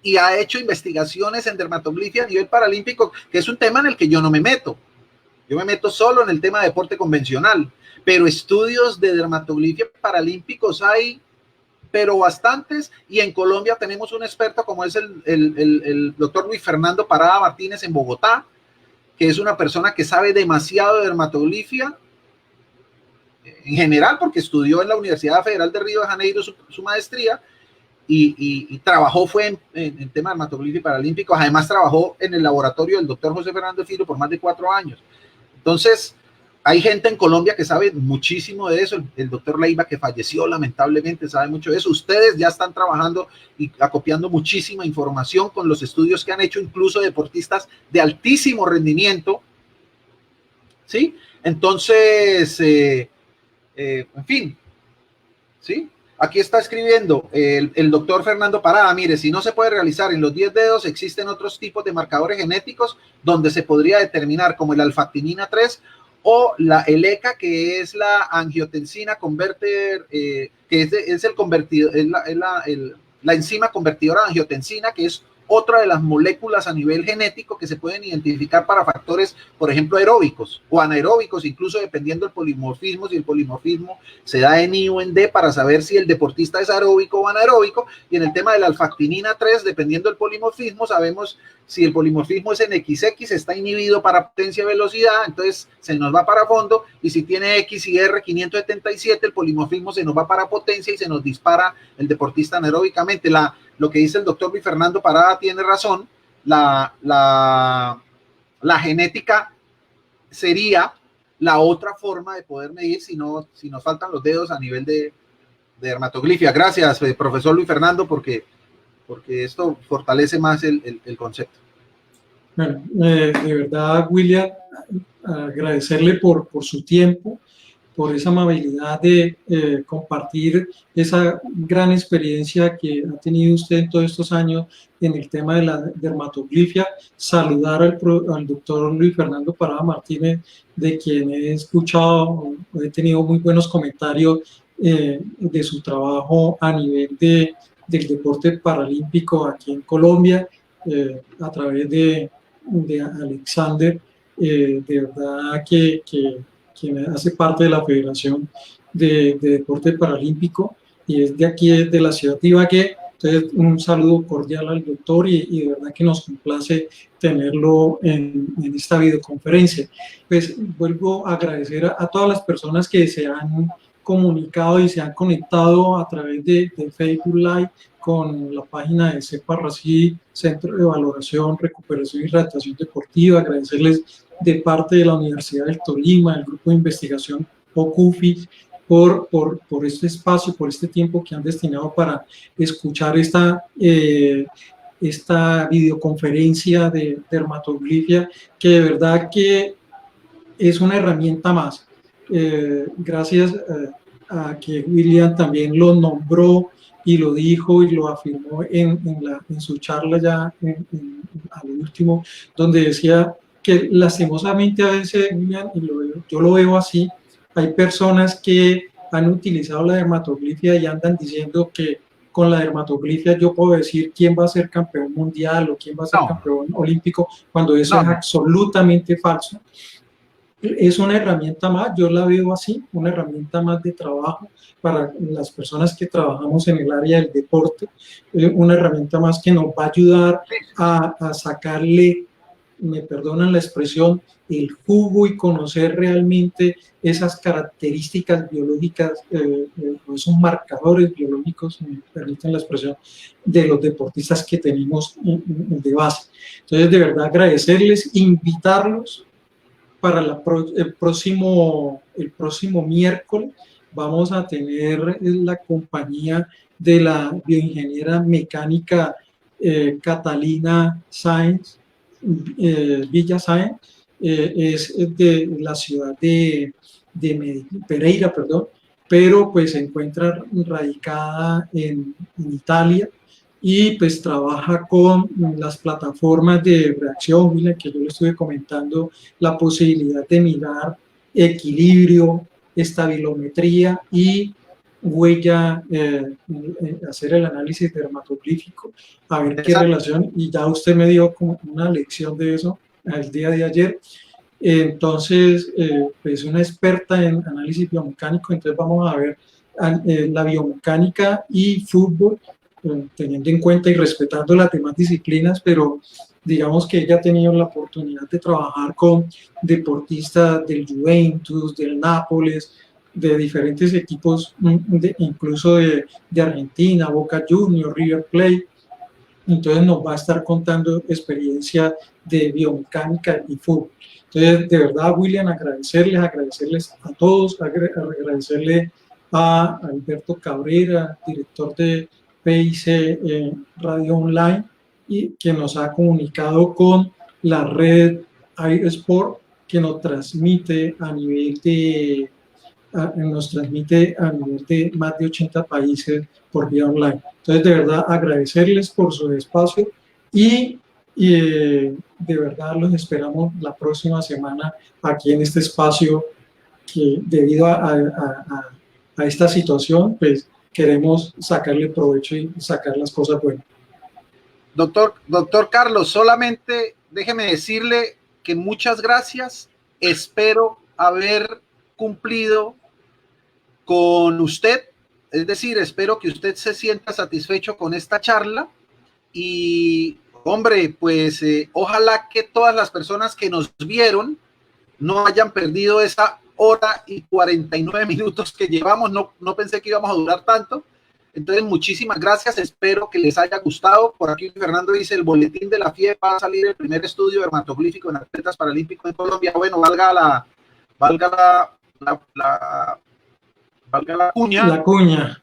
y ha hecho investigaciones en dermatoglifia a nivel paralímpico, que es un tema en el que yo no me meto. Yo me meto solo en el tema de deporte convencional, pero estudios de dermatoglifia paralímpicos hay, pero bastantes, y en Colombia tenemos un experto como es el doctor Luis Fernando Parada Martínez en Bogotá, que es una persona que sabe demasiado de dermatoglifia en general, porque estudió en la Universidad Federal de Río de Janeiro su maestría, y trabajó fue en tema de dermatoglifia paralímpicos. Además trabajó en el laboratorio del doctor José Fernando Filo por más de 4 años. Entonces, hay gente en Colombia que sabe muchísimo de eso. El doctor Leiva, que falleció lamentablemente, sabe mucho de eso. Ustedes ya están trabajando y acopiando muchísima información con los estudios que han hecho, incluso deportistas de altísimo rendimiento, ¿sí? Entonces, en fin, ¿sí? Aquí está escribiendo el doctor Fernando Parada: mire, si no se puede realizar en los 10 dedos, existen otros tipos de marcadores genéticos donde se podría determinar, como el alfactinina 3 o el ECA, que es la angiotensina converter, que es el convertido, es la enzima convertidora de angiotensina, que es otra de las moléculas a nivel genético que se pueden identificar para factores, por ejemplo, aeróbicos o anaeróbicos, incluso dependiendo del polimorfismo, si el polimorfismo se da en I o en D, para saber si el deportista es aeróbico o anaeróbico. Y en el tema de la alfactinina 3, dependiendo del polimorfismo, sabemos si el polimorfismo es en XX, está inhibido para potencia y velocidad, entonces se nos va para fondo, y si tiene X y R 577, el polimorfismo se nos va para potencia y se nos dispara el deportista anaeróbicamente. Lo que dice el doctor Luis Fernando Parada tiene razón. La genética sería la otra forma de poder medir si nos faltan los dedos a nivel de dermatoglifia. Gracias, profesor Luis Fernando, porque esto fortalece más el concepto. Bueno, de verdad, William, agradecerle por su tiempo, por esa amabilidad de compartir esa gran experiencia que ha tenido usted en todos estos años en el tema de la dermatoglifia. Saludar al doctor Luis Fernando Parada Martínez, de quien he escuchado, he tenido muy buenos comentarios de su trabajo a nivel del deporte paralímpico aquí en Colombia, a través de Alexander. De verdad que quien hace parte de la Federación de Deporte Paralímpico y es de aquí, de la ciudad de Ibagué. Entonces, un saludo cordial al doctor y de verdad que nos complace tenerlo en esta videoconferencia. Pues vuelvo a agradecer a todas las personas que se han comunicado y se han conectado a través de Facebook Live con la página de CEPARRACI, Centro de Valoración, Recuperación y Readaptación Deportiva. Agradecerles de parte de la Universidad del Tolima, el Grupo de Investigación OCUFI, por este espacio, por este tiempo que han destinado para escuchar esta videoconferencia de dermatoglifia, que de verdad que es una herramienta más. Gracias a que William también lo nombró y lo dijo y lo afirmó en su charla ya al último, donde decía que lastimosamente a veces, William, y yo lo veo así, hay personas que han utilizado la dermatoglifia y andan diciendo que con la dermatoglifia yo puedo decir quién va a ser campeón mundial o quién va a ser campeón olímpico, cuando eso es absolutamente falso. Es una herramienta más, yo la veo así, una herramienta más de trabajo para las personas que trabajamos en el área del deporte, una herramienta más que nos va a ayudar a sacarle, me perdonan la expresión, el jugo y conocer realmente esas características biológicas, esos marcadores biológicos, me permiten la expresión, de los deportistas que tenemos de base. Entonces, de verdad, agradecerles, invitarlos para el próximo miércoles. Vamos a tener la compañía de la bioingeniera mecánica Catalina Sáenz, Villa Sáenz, es de la ciudad de Pereira, perdón, pero pues se encuentra radicada en Italia y pues trabaja con las plataformas de reacción, que yo le estuve comentando, la posibilidad de mirar equilibrio, estabilometría y huella, hacer el análisis dermatoglífico, a ver qué relación, y ya usted me dio como una lección de eso el día de ayer. Entonces, es una experta en análisis biomecánico, entonces vamos a ver la biomecánica y fútbol, teniendo en cuenta y respetando las demás disciplinas, pero digamos que ella ha tenido la oportunidad de trabajar con deportistas del Juventus, del Nápoles, de diferentes equipos, incluso de Argentina, Boca Juniors, River Plate. Entonces nos va a estar contando experiencia de biomecánica y fútbol. Entonces, de verdad, William, agradecerles a todos, agradecerle a Alberto Cabrera, director de PIC Radio Online, y que nos ha comunicado con la red iSport, que nos transmite a nivel de más de 80 países por vía online. Entonces, de verdad, agradecerles por su espacio y de verdad los esperamos la próxima semana aquí en este espacio, que debido a esta situación, pues queremos sacarle provecho y sacar las cosas buenas. Doctor Carlos, solamente déjeme decirle que muchas gracias. Espero haber cumplido con usted, es decir, espero que usted se sienta satisfecho con esta charla y, hombre, pues ojalá que todas las personas que nos vieron no hayan perdido esa hora y 49 minutos que llevamos. No pensé que íbamos a durar tanto. Entonces, muchísimas gracias, espero que les haya gustado. Por aquí Fernando dice: el boletín de la FIE va a salir el primer estudio dermatoglífico en atletas paralímpicos en Colombia. Bueno, valga la cuña. La cuña.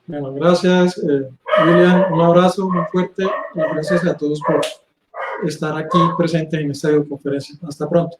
Bueno, gracias, William, un abrazo muy fuerte y gracias a todos por estar aquí presentes en esta videoconferencia. Hasta pronto.